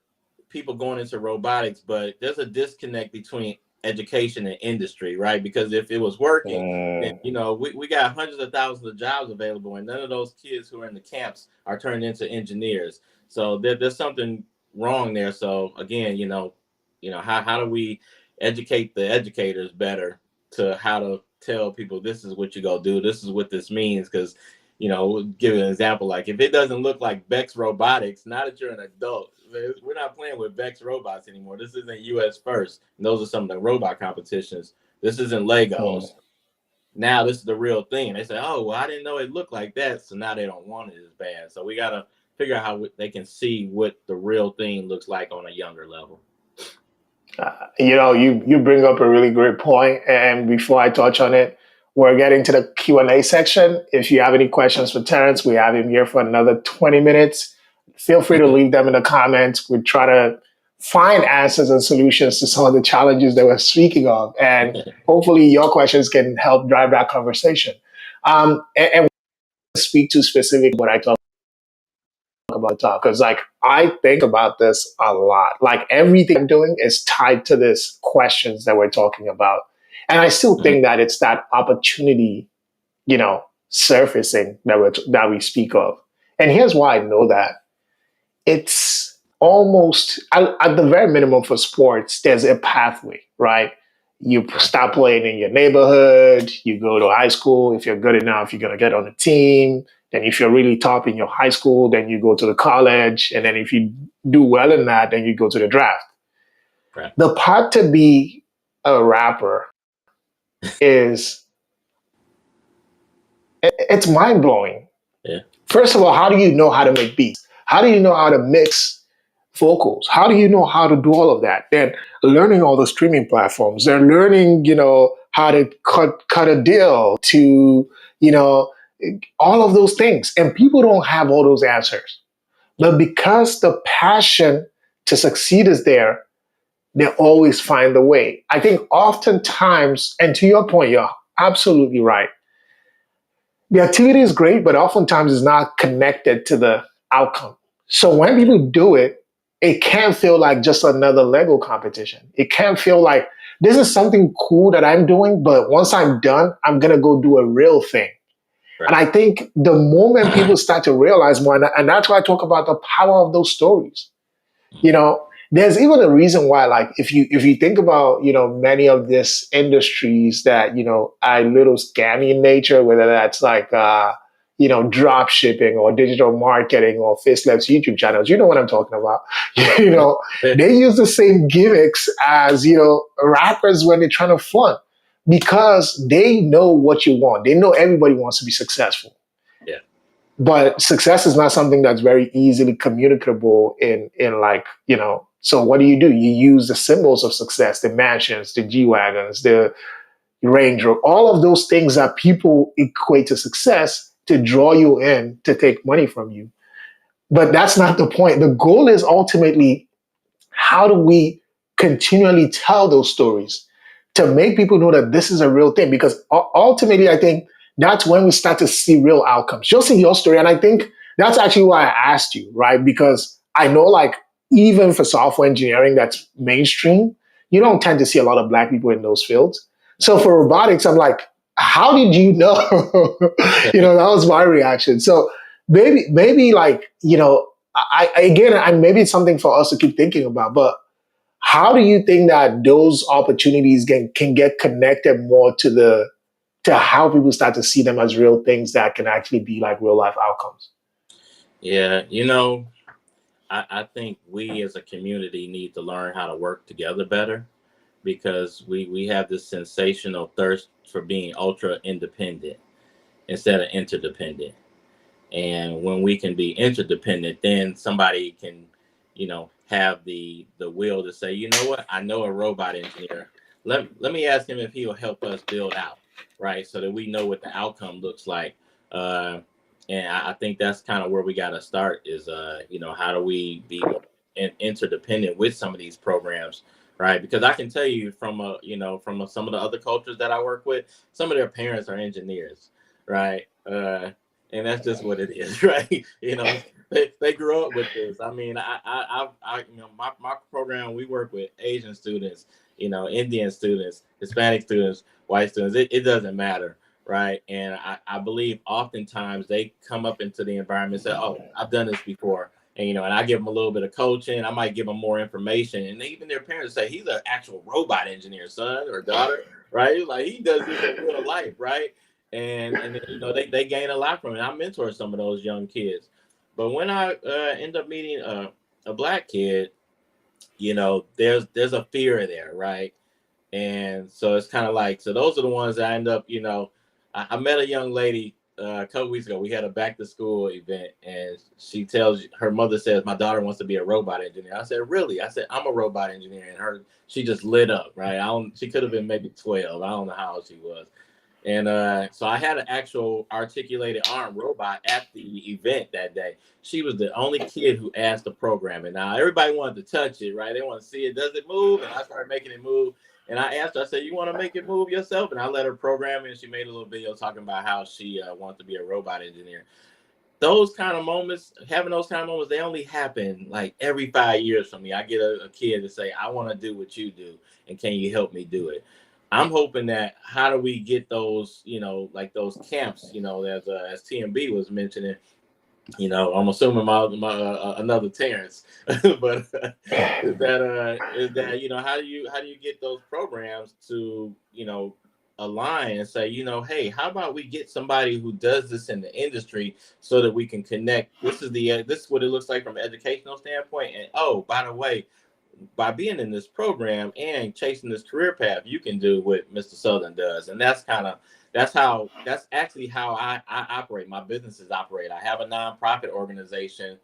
people going into robotics, but there's a disconnect between education and industry, right? Because if it was working, then Mm, we got hundreds of thousands of jobs available, and none of those kids who are in the camps are turned into engineers. So there's something wrong there. So again, how do we educate the educators better to how to tell people, this is what you go do, this is what this means? Because we'll give an example, like if it doesn't look like Bex Robotics, now that you're an adult, we're not playing with Bex robots anymore. This isn't US First. And those are some of the robot competitions. This isn't mm. Legos. Now this is the real thing. And they say, oh, well, I didn't know it looked like that. So now they don't want it as bad. So we got to figure out how they can see what the real thing looks like on a younger level. You bring up a really great point, and before I touch on it, we're getting to the Q&A section. If you have any questions for Terrence, we have him here for another 20 minutes. Feel free to leave them in the comments. We try to find answers and solutions to some of the challenges that we're speaking of, and hopefully your questions can help drive that conversation. And speak to specific what I talk about talk, because like I think about this a lot. Like everything I'm doing is tied to this questions that we're talking about. And I still think that it's that opportunity, surfacing that we speak of. And here's why I know that. It's almost at the very minimum for sports, there's a pathway, right? You start playing in your neighborhood. You go to high school. If you're good enough, you're going to get on a team. Then if you're really top in your high school, then you go to the college. And then if you do well in that, then you go to the draft. Right. The part to be a rapper is it's mind blowing. Yeah. First of all, how do you know how to make beats? How do you know how to mix vocals? How do you know how to do all of that? They're learning all the streaming platforms. They're learning, how to cut a deal to, you know, all of those things. And people don't have all those answers. Yeah. But because the passion to succeed is there, they always find the way. I think oftentimes, and to your point, you're absolutely right. The activity is great, but oftentimes it's not connected to the outcome. So when people do it, it can feel like just another Lego competition. It can feel like this is something cool that I'm doing, but once I'm done, I'm gonna go do a real thing. And Right. I think the moment people start to realize more, and that's why I talk about the power of those stories. There's even a reason why, like, if you think about, many of these industries that, are a little scammy in nature, whether that's like, drop shipping or digital marketing or faceless YouTube channels, you know what I'm talking about. you know, they use the same gimmicks as, rappers when they're trying to flaunt because they know what you want. They know everybody wants to be successful. Yeah. But success is not something that's very easily communicable in like, so what do? You use the symbols of success, the mansions, the G-Wagons, the Range Rover, all of those things that people equate to success to draw you in to take money from you. But that's not the point. The goal is ultimately, how do we continually tell those stories to make people know that this is a real thing? Because ultimately, I think that's when we start to see real outcomes. Just in your story, and I think that's actually why I asked you, right? Because I know, like, even for software engineering that's mainstream, you don't tend to see a lot of Black people in those fields. So for robotics, I'm like, how did you know? That was my reaction. So maybe like, again, and maybe it's something for us to keep thinking about, but how do you think that those opportunities can get connected more to how people start to see them as real things that can actually be like real life outcomes? Yeah. I think we as a community need to learn how to work together better because we have this sensational thirst for being ultra independent instead of interdependent. And when we can be interdependent, then somebody can, have the will to say, you know what, I know a robot engineer. Let me ask him if he'll help us build out, right? So that we know what the outcome looks like. Uh, and I think that's kind of where we got to start is, how do we be more interdependent with some of these programs, right? Because I can tell you from some of the other cultures that I work with, some of their parents are engineers, right? And that's just what it is, right? They grew up with this. I mean, my program, we work with Asian students, Indian students, Hispanic students, white students. It doesn't matter, right? And I believe oftentimes they come up into the environment and say, "Oh, I've done this before." And I give them a little bit of coaching. I might give them more information, and even their parents say, "He's an actual robot engineer, son or daughter, right? Like he does this in real life, right?" And they gain a lot from it. I mentor some of those young kids, but when I end up meeting a Black kid, there's a fear there, right? And so it's kind of like, so those are the ones that I end up, I met a young lady a couple weeks ago. We had a back to school event, and she tells her mother says my daughter wants to be a robot engineer. I said, really? I said, I'm a robot engineer, and she just lit up, right? She could have been maybe 12. I don't know how old she was. And so I had an actual articulated arm robot at the event that day. She was the only kid who asked the programming. Now everybody wanted to touch it, right? They want to see it. Does it move? And I started making it move. And I asked her, I said, you want to make it move yourself? And I let her program it. And she made a little video talking about how she wanted to be a robot engineer. Those kind of moments, having those kind of moments, they only happen like every 5 years from me. I get a kid to say, I want to do what you do. And can you help me do it? I'm hoping that how do we get those, like those camps, as TMB was mentioning, I'm assuming my another Terrence, but is that how do you get those programs to align and say, hey, how about we get somebody who does this in the industry so that we can connect. This is what it looks like from an educational standpoint, and oh, by the way, by being in this program and chasing this career path, you can do what Mr. Southern does. And that's actually how I operate. My businesses operate. I have a nonprofit organization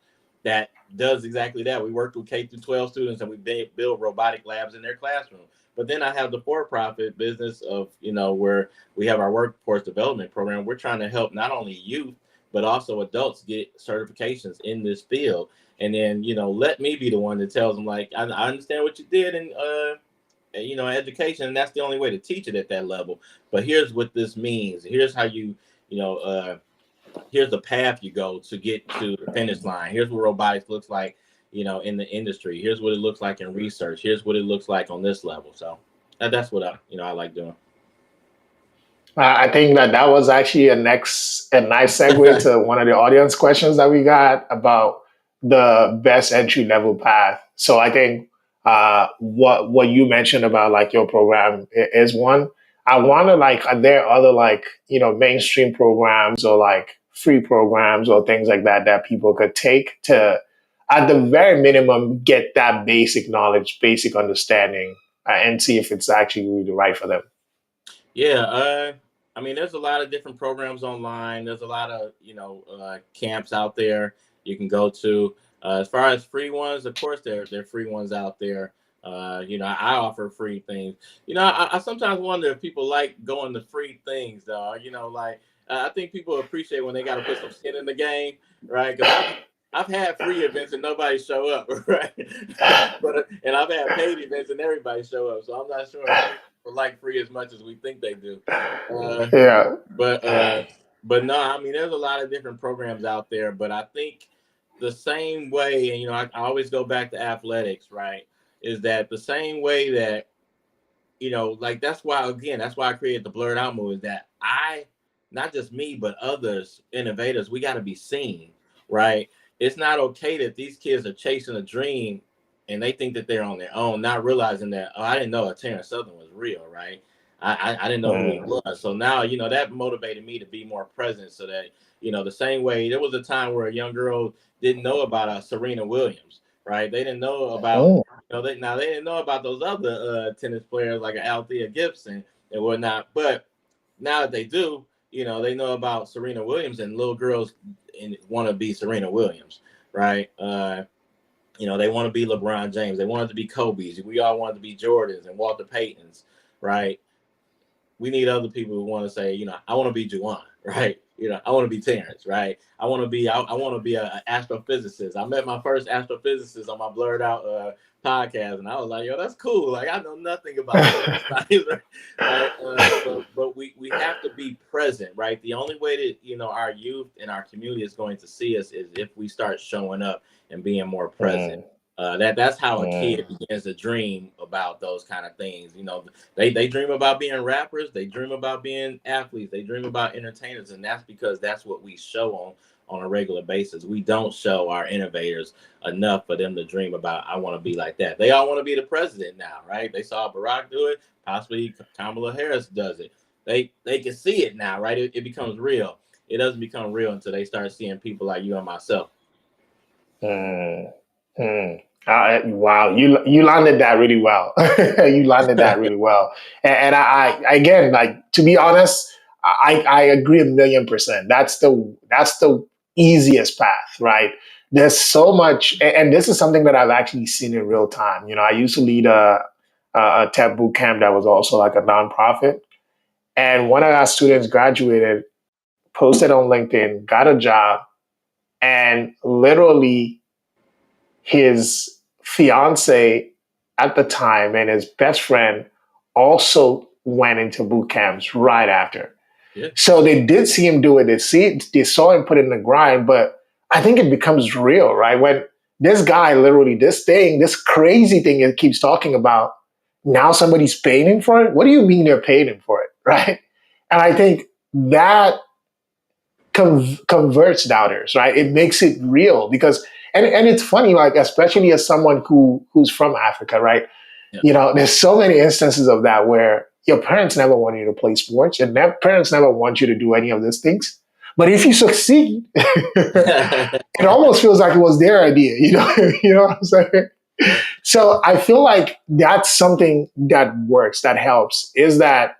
that does exactly that. We work with K through 12 students and we build robotic labs in their classroom. But then I have the for-profit business of, where we have our workforce development program. We're trying to help not only youth, but also adults get certifications in this field, and then let me be the one that tells them, like, I understand what you did in education, and that's the only way to teach it at that level, but here's what this means. Here's how you know here's the path you go to get to the finish line. Here's what robotics looks like in the industry. Here's what it looks like in research. Here's what it looks like on this level. So that's what I like doing. I think that was actually a nice segue to one of the audience questions that we got about the best entry level path. So I think what you mentioned about like your program is one. I want to like, are there other like mainstream programs or like free programs or things like that that people could take to, at the very minimum, get that basic knowledge, basic understanding, and see if it's actually really right for them. Yeah, I mean, there's a lot of different programs online. There's a lot of camps out there you can go to. As far as free ones, of course, there are free ones out there. I offer free things. I sometimes wonder if people like going to free things, though. Like, I think people appreciate when they got to put some skin in the game, right? Because I've had free events and nobody show up, right? And I've had paid events and everybody show up. So I'm not sure if people like free as much as we think they do. Uh, Yeah. but no, I mean, there's a lot of different programs out there. But I think the same way, and I always go back to athletics, right? Is that the same way that like, that's why I created the BlerdOut Movement. That not just me, but others, innovators, we got to be seen, right? It's not okay that these kids are chasing a dream and they think that they're on their own, not realizing that, oh, I didn't know Terrence Southern was real, right? I didn't know who he Mm. was. So now, that motivated me to be more present, so that, the same way there was a time where a young girl didn't know about Serena Williams, right? They didn't know about Mm. they didn't know about those other tennis players like Althea Gibson and whatnot. But now that they do, they know about Serena Williams, and little girls want to be Serena Williams, right? They want to be LeBron James. They wanted to be Kobe's. We all wanted to be Jordans and Walter Paytons, right? We need other people who want to say, I want to be Juwan, right? I want to be Terrence, right? I want to be an astrophysicist. I met my first astrophysicist on my BlerdOut podcast, and I was like, yo, that's cool. Like, I know nothing about space science, right? But we have to be present, right? The only way that our youth and our community is going to see us is if we start showing up and being more present. Mm. That's how a Mm. kid begins to dream about those kind of things. They dream about being rappers, they dream about being athletes, they dream about entertainers, and that's because that's what we show on a regular basis. We don't show our innovators enough for them to dream about, I want to be like that. They all want to be the president now, right? They saw Barack do it, possibly Kamala Harris does it. They can see it now, right? It becomes real. It doesn't become real until they start seeing people like you and myself. Mm. Mm. Wow, you landed that really well. You landed that really well, and I again, like, to be honest, I agree 1,000,000%. That's the easiest path, right? There's so much, and this is something that I've actually seen in real time. I used to lead a tech boot camp that was also like a nonprofit, and one of our students graduated, posted on LinkedIn, got a job, and literally his fiance at the time and his best friend also went into boot camps right after. Yeah. So they did see him do it. They saw him put in the grind, but I think it becomes real, right? When this guy literally, this crazy thing it keeps talking about, now somebody's paying him for it. What do you mean they're paying him for it, right? And I think that converts doubters, right? It makes it real because, and it's funny, like, especially as someone who's from Africa, right? Yeah. There's so many instances of that where your parents never want you to play sports, and their parents never want you to do any of these things. But if you succeed, it almost feels like it was their idea, you know what I'm saying? Yeah. So I feel like that's something that works, that helps, is that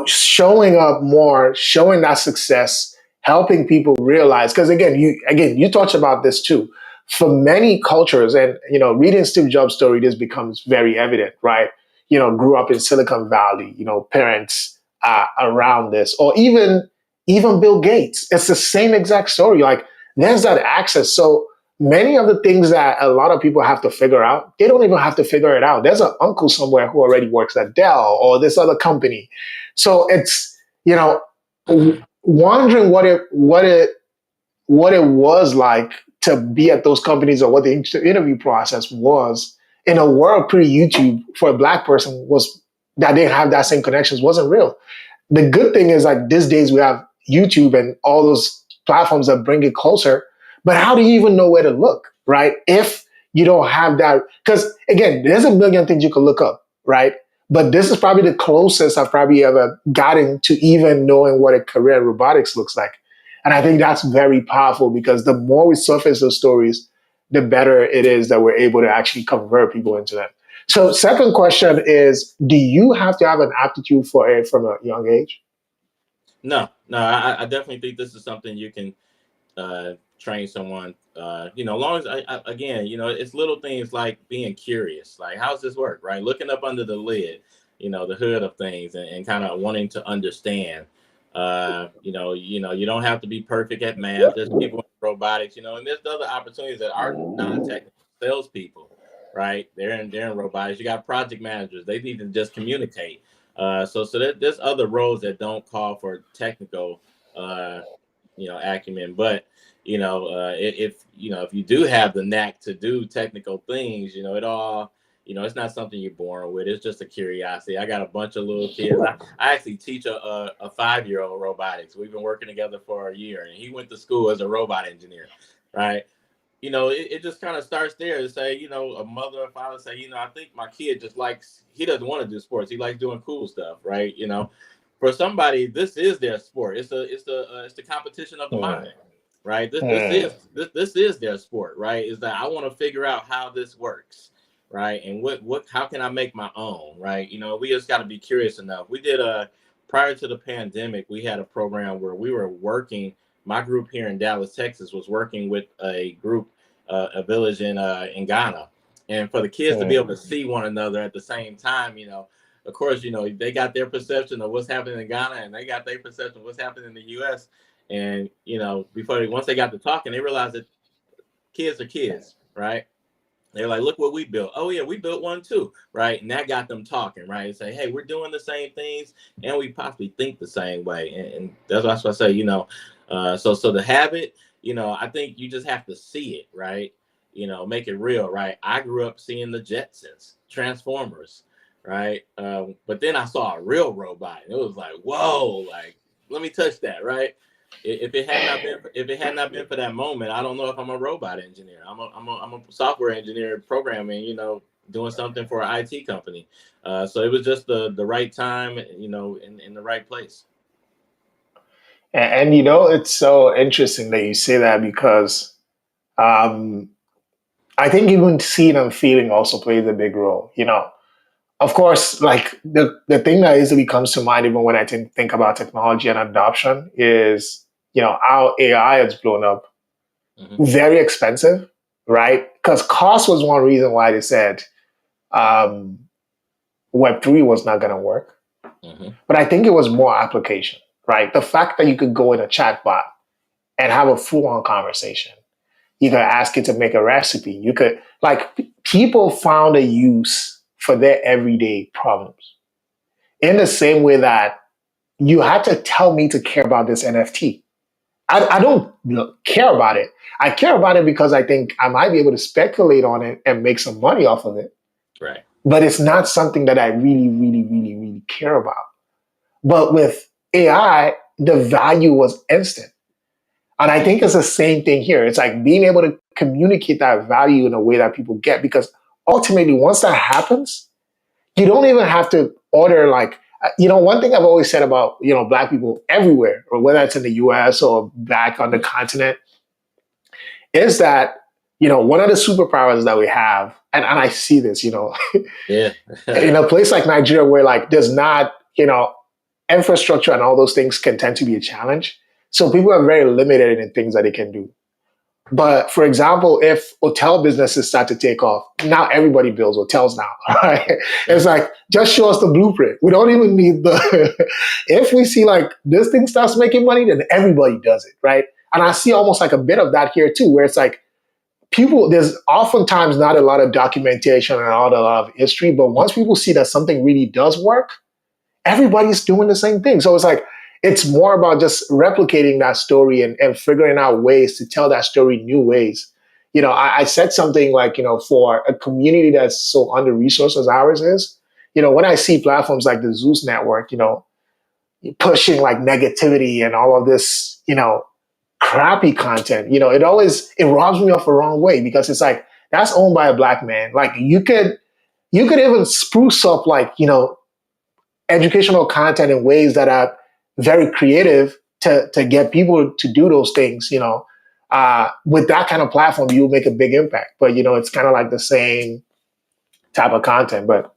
showing up more, showing that success, helping people realize. Because you talked about this too. For many cultures, and reading Steve Jobs' story, this becomes very evident, right? Grew up in Silicon Valley. Parents around this, or even Bill Gates. It's the same exact story. Like, there's that access. So many of the things that a lot of people have to figure out, they don't even have to figure it out. There's an uncle somewhere who already works at Dell or this other company. So it's wondering what it was like to be at those companies, or what the interview process was in a world pre-YouTube for a Black person, was that didn't have that same connections, wasn't real. The good thing is, like, these days we have YouTube and all those platforms that bring it closer. But how do you even know where to look, right? If you don't have that, because again, there's a million things you can look up, right? But this is probably the closest I've probably ever gotten to even knowing what a career in robotics looks like. And I think that's very powerful, because the more we surface those stories, the better it is that we're able to actually convert people into them. So, second question is, do you have to have an aptitude for it from a young age? No, I definitely think this is something you can train someone. As long as again, it's little things like being curious, like how's this work, right? Looking up under the lid, the hood of things, and kind of wanting to understand. You don't have to be perfect at math. There's people in robotics, and there's other opportunities that are non-technical salespeople, right? They're in robotics. You got project managers. They need to just communicate. So there's other roles that don't call for technical, acumen, but if you do have the knack to do technical things, it all, it's not something you're born with. It's just a curiosity. I got a bunch of little kids. I actually teach a 5-year-old robotics. We've been working together for a year, and he went to school as a robot engineer, right? It just kind of starts there to say, a mother or father say, I think my kid he doesn't want to do sports. He likes doing cool stuff, right? For somebody, this is their sport. It's the competition of the mind, right? This is their sport, right? Is that I want to figure out how this works, right? And how can I make my own, right? We just got to be curious enough. We did prior to the pandemic, we had a program where we were working. My group here in Dallas, Texas, was working with a group, a village in Ghana, and for the kids to be able to see one another at the same time, of course, they got their perception of what's happening in Ghana, and they got their perception of what's happening in the U.S. And once they got to talking, they realized that kids are kids, right? They're like, look what we built. Oh yeah, we built one too, right? And that got them talking, right? And say, hey, we're doing the same things, and we possibly think the same way. And that's what I say, so the habit, I think you just have to see it, right? Make it real, right? I grew up seeing the Jetsons, Transformers, right? But then I saw a real robot, and it was like, whoa, like, let me touch that, right? If it had not been for that moment, I don't know if I'm a robot engineer. I'm a software engineer programming, doing something for an IT company. So it was just the right time, in the right place. And it's so interesting that you say that, because um, I think even seeing and feeling also plays a big role. Of course, like the thing that easily comes to mind, even when I think about technology and adoption, is how AI has blown up. Mm-hmm. Very expensive, right? Because cost was one reason why they said um, Web3 was not going to work. Mm-hmm. But I think it was more application, right? The fact that you could go in a chat bot and have a full-on conversation. You could ask it to make a recipe. You could, like, people found a use for their everyday problems. In the same way that you had to tell me to care about this NFT. I don't care about it. I care about it because I think I might be able to speculate on it and make some money off of it. Right. But it's not something that I really, really, really, really care about. But with AI, the value was instant. And I think it's the same thing here. It's like being able to communicate that value in a way that people get, because ultimately, once that happens, you don't even have to order like, one thing I've always said about, Black people everywhere, or whether it's in the US or back on the continent, is that, one of the superpowers that we have, and I see this, Yeah. in a place like Nigeria where like there's not, infrastructure and all those things can tend to be a challenge. So people are very limited in things that they can do. But for example, if hotel businesses start to take off, now everybody builds hotels now. Right? It's like, just show us the blueprint. We don't even need the if we see like this thing starts making money, then everybody does it, right? And I see almost like a bit of that here too, where it's like people, there's oftentimes not a lot of documentation and not a lot of history, but once people see that something really does work, everybody's doing the same thing. So it's like, it's more about just replicating that story and figuring out ways to tell that story new ways. I said something like, for a community that's so under resourced as ours is, when I see platforms like the Zeus network, pushing like negativity and all of this, crappy content, it robs me of the wrong way, because it's like, that's owned by a Black man. Like you could even spruce up like, educational content in ways that are very creative to get people to do those things. With that kind of platform, you'll make a big impact. But it's kind of like the same type of content. But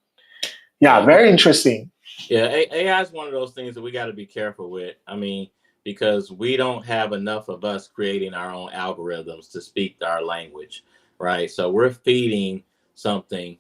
yeah, very interesting. Yeah, AI is one of those things that we got to be careful with. I mean, because we don't have enough of us creating our own algorithms to speak our language, right? So we're feeding something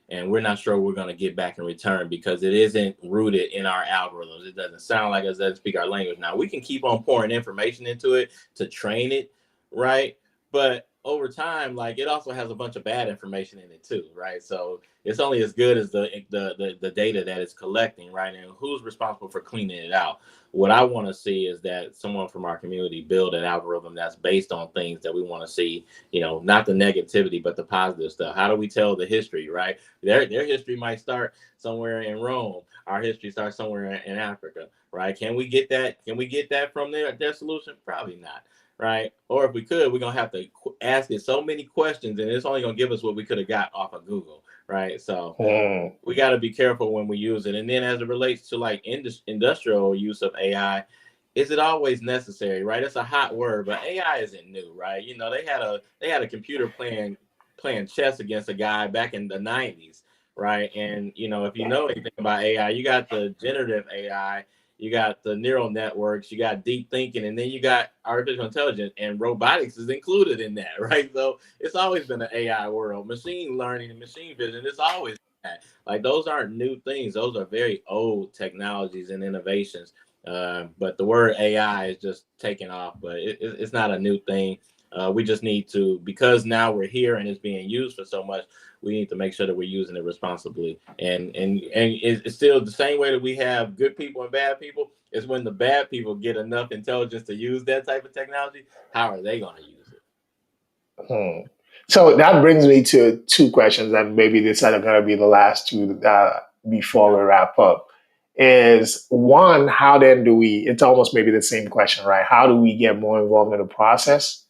and we're not sure we're going to get back in return because it isn't rooted in our algorithms. It doesn't sound like it doesn't speak our language. Now, we can keep on pouring information into it to train it, right? But over time, like it also has a bunch of bad information in it too, right? So it's only as good as the data that it's collecting, right? And who's responsible for cleaning it out? What I want to see is that someone from our community build an algorithm that's based on things that we want to see, not the negativity, but the positive stuff. How do we tell the history, right? Their history might start somewhere in Rome. Our history starts somewhere in Africa, right? Can we get that? Can we get that from their solution? Probably not, right? Or if we could, we're gonna have to ask it so many questions, and it's only gonna give us what we could have got off of Google, right? So we got to be careful when we use it. And then as it relates to like industrial use of AI, is it always necessary, right? It's a hot word, but AI isn't new, right? They had a computer playing chess against a guy back in the 90s, right? And if you know anything about AI, you got the generative AI, you got the neural networks, you got deep thinking, and then you got artificial intelligence, and robotics is included in that, right? So it's always been an AI world, machine learning and machine vision. It's always that. Like those aren't new things; those are very old technologies and innovations. But the word AI is just taking off, but it's not a new thing. We just need to, because now we're here and it's being used for so much, we need to make sure that we're using it responsibly. And it's still the same way that we have good people and bad people. Is when the bad people get enough intelligence to use that type of technology, how are they going to use it? Hmm. So that brings me to two questions, and maybe these are going to be the last two before we wrap up. Is one, how then do we? It's almost maybe the same question, right? How do we get more involved in the process?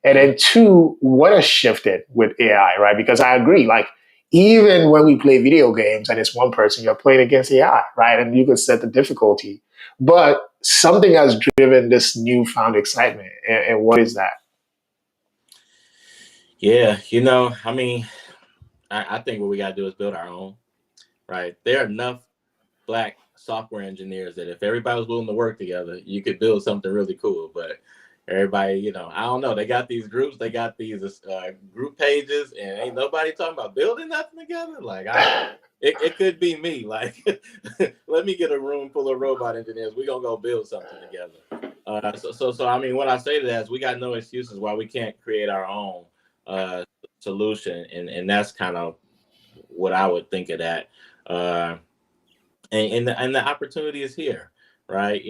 And then two, what has shifted with AI, right? Because I agree, like even when we play video games and it's one person, you're playing against AI, right? And you can set the difficulty, but something has driven this newfound excitement, and what is that? Yeah, I mean, I think what we got to do is build our own, right? There are enough Black software engineers that if everybody was willing to work together, you could build something really cool. But everybody, I don't know. They got these groups, they got these group pages, and ain't nobody talking about building nothing together. Like it could be me. Like, let me get a room full of robot engineers. We're gonna go build something together. So I mean, what I say to that is we got no excuses why we can't create our own uh, solution, and that's kind of what I would think of that. Uh, and the opportunity is here, right?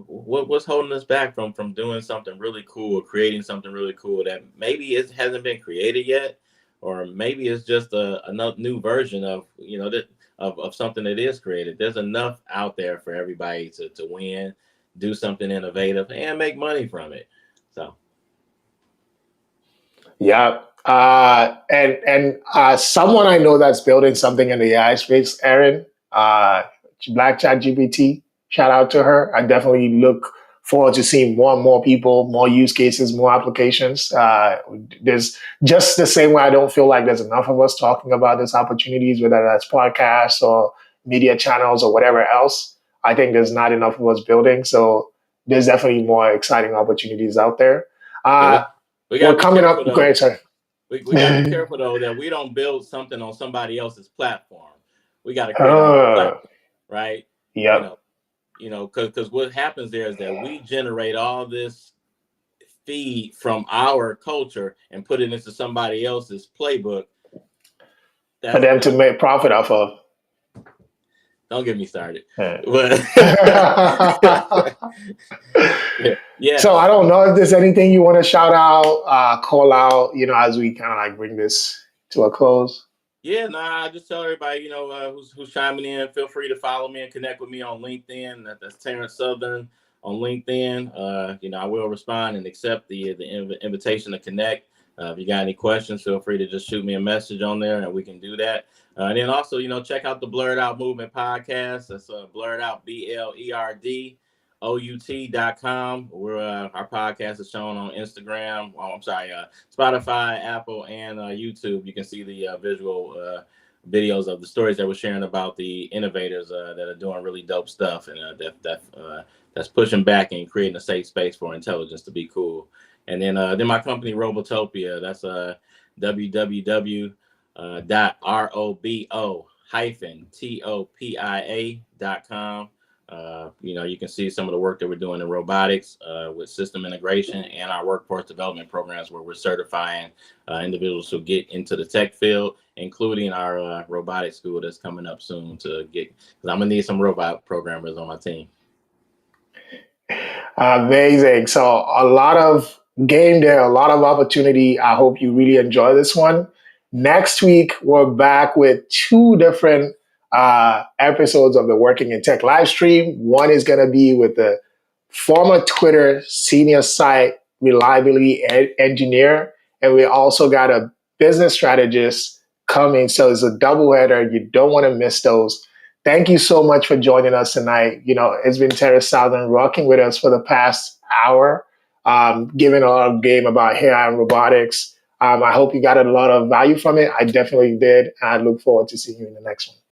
What's holding us back from doing something really cool, creating something really cool that maybe it hasn't been created yet, or maybe it's just a new version of that of something that is created. There's enough out there for everybody to win. do something innovative, and make money from it. So Yeah. Someone I know that's building something in the AI space, Erin, uh, Black Chat GPT. Shout out to her. I definitely look forward to seeing more and more people, more use cases, more applications. There's just the same way I don't feel like there's enough of us talking about these opportunities, whether that's podcasts or media channels or whatever else. I think there's not enough of us building. So there's definitely more exciting opportunities out there. yeah, Uh, we got we're to be coming careful up. though. Great, sir. We got to be careful though that we don't build something on somebody else's platform. We got to create our own uh, platform, right? You yep. know, because what happens there is that we generate all this feed from our culture and put it into somebody else's playbook. For That's them to that. make profit off of. Don't get me started. Yeah. But yeah, So I don't know if there's anything you want to shout out, call out, as we kind of like bring this to a close. yeah. Nah, I just tell everybody, who's chiming in, feel free to follow me and connect with me on LinkedIn. That's Terrence Southern on LinkedIn. I will respond and accept the invitation to connect. If you got any questions, feel free to just shoot me a message on there, and we can do that. And then also, check out the BlerdOut Movement podcast. That's BlerdOut BLERDOUT.com. Our podcast is shown on Instagram. Oh, I'm sorry, Spotify, Apple, and YouTube. You can see the visual videos of the stories that we're sharing about the innovators that are doing really dope stuff, and that's pushing back and creating a safe space for intelligence to be cool. And then my company Robotopia. That's www.robo-topia.com. You can see some of the work that we're doing in robotics with system integration and our workforce development programs where we're certifying individuals who get into the tech field, including our robotics school that's coming up soon to get, because I'm going to need some robot programmers on my team. Amazing. So a lot of game there, a lot of opportunity. I hope you really enjoy this one. Next week, we're back with two different episodes of the Working in Tech live stream. One is going to be with the former Twitter senior site reliability engineer, and we also got a business strategist coming. So it's a double header. You don't want to miss those. Thank you so much for joining us tonight. It's been Terrence Southern rocking with us for the past hour, giving a lot of game about AI and robotics. I hope you got a lot of value from it. I definitely did. I look forward to seeing you in the next one.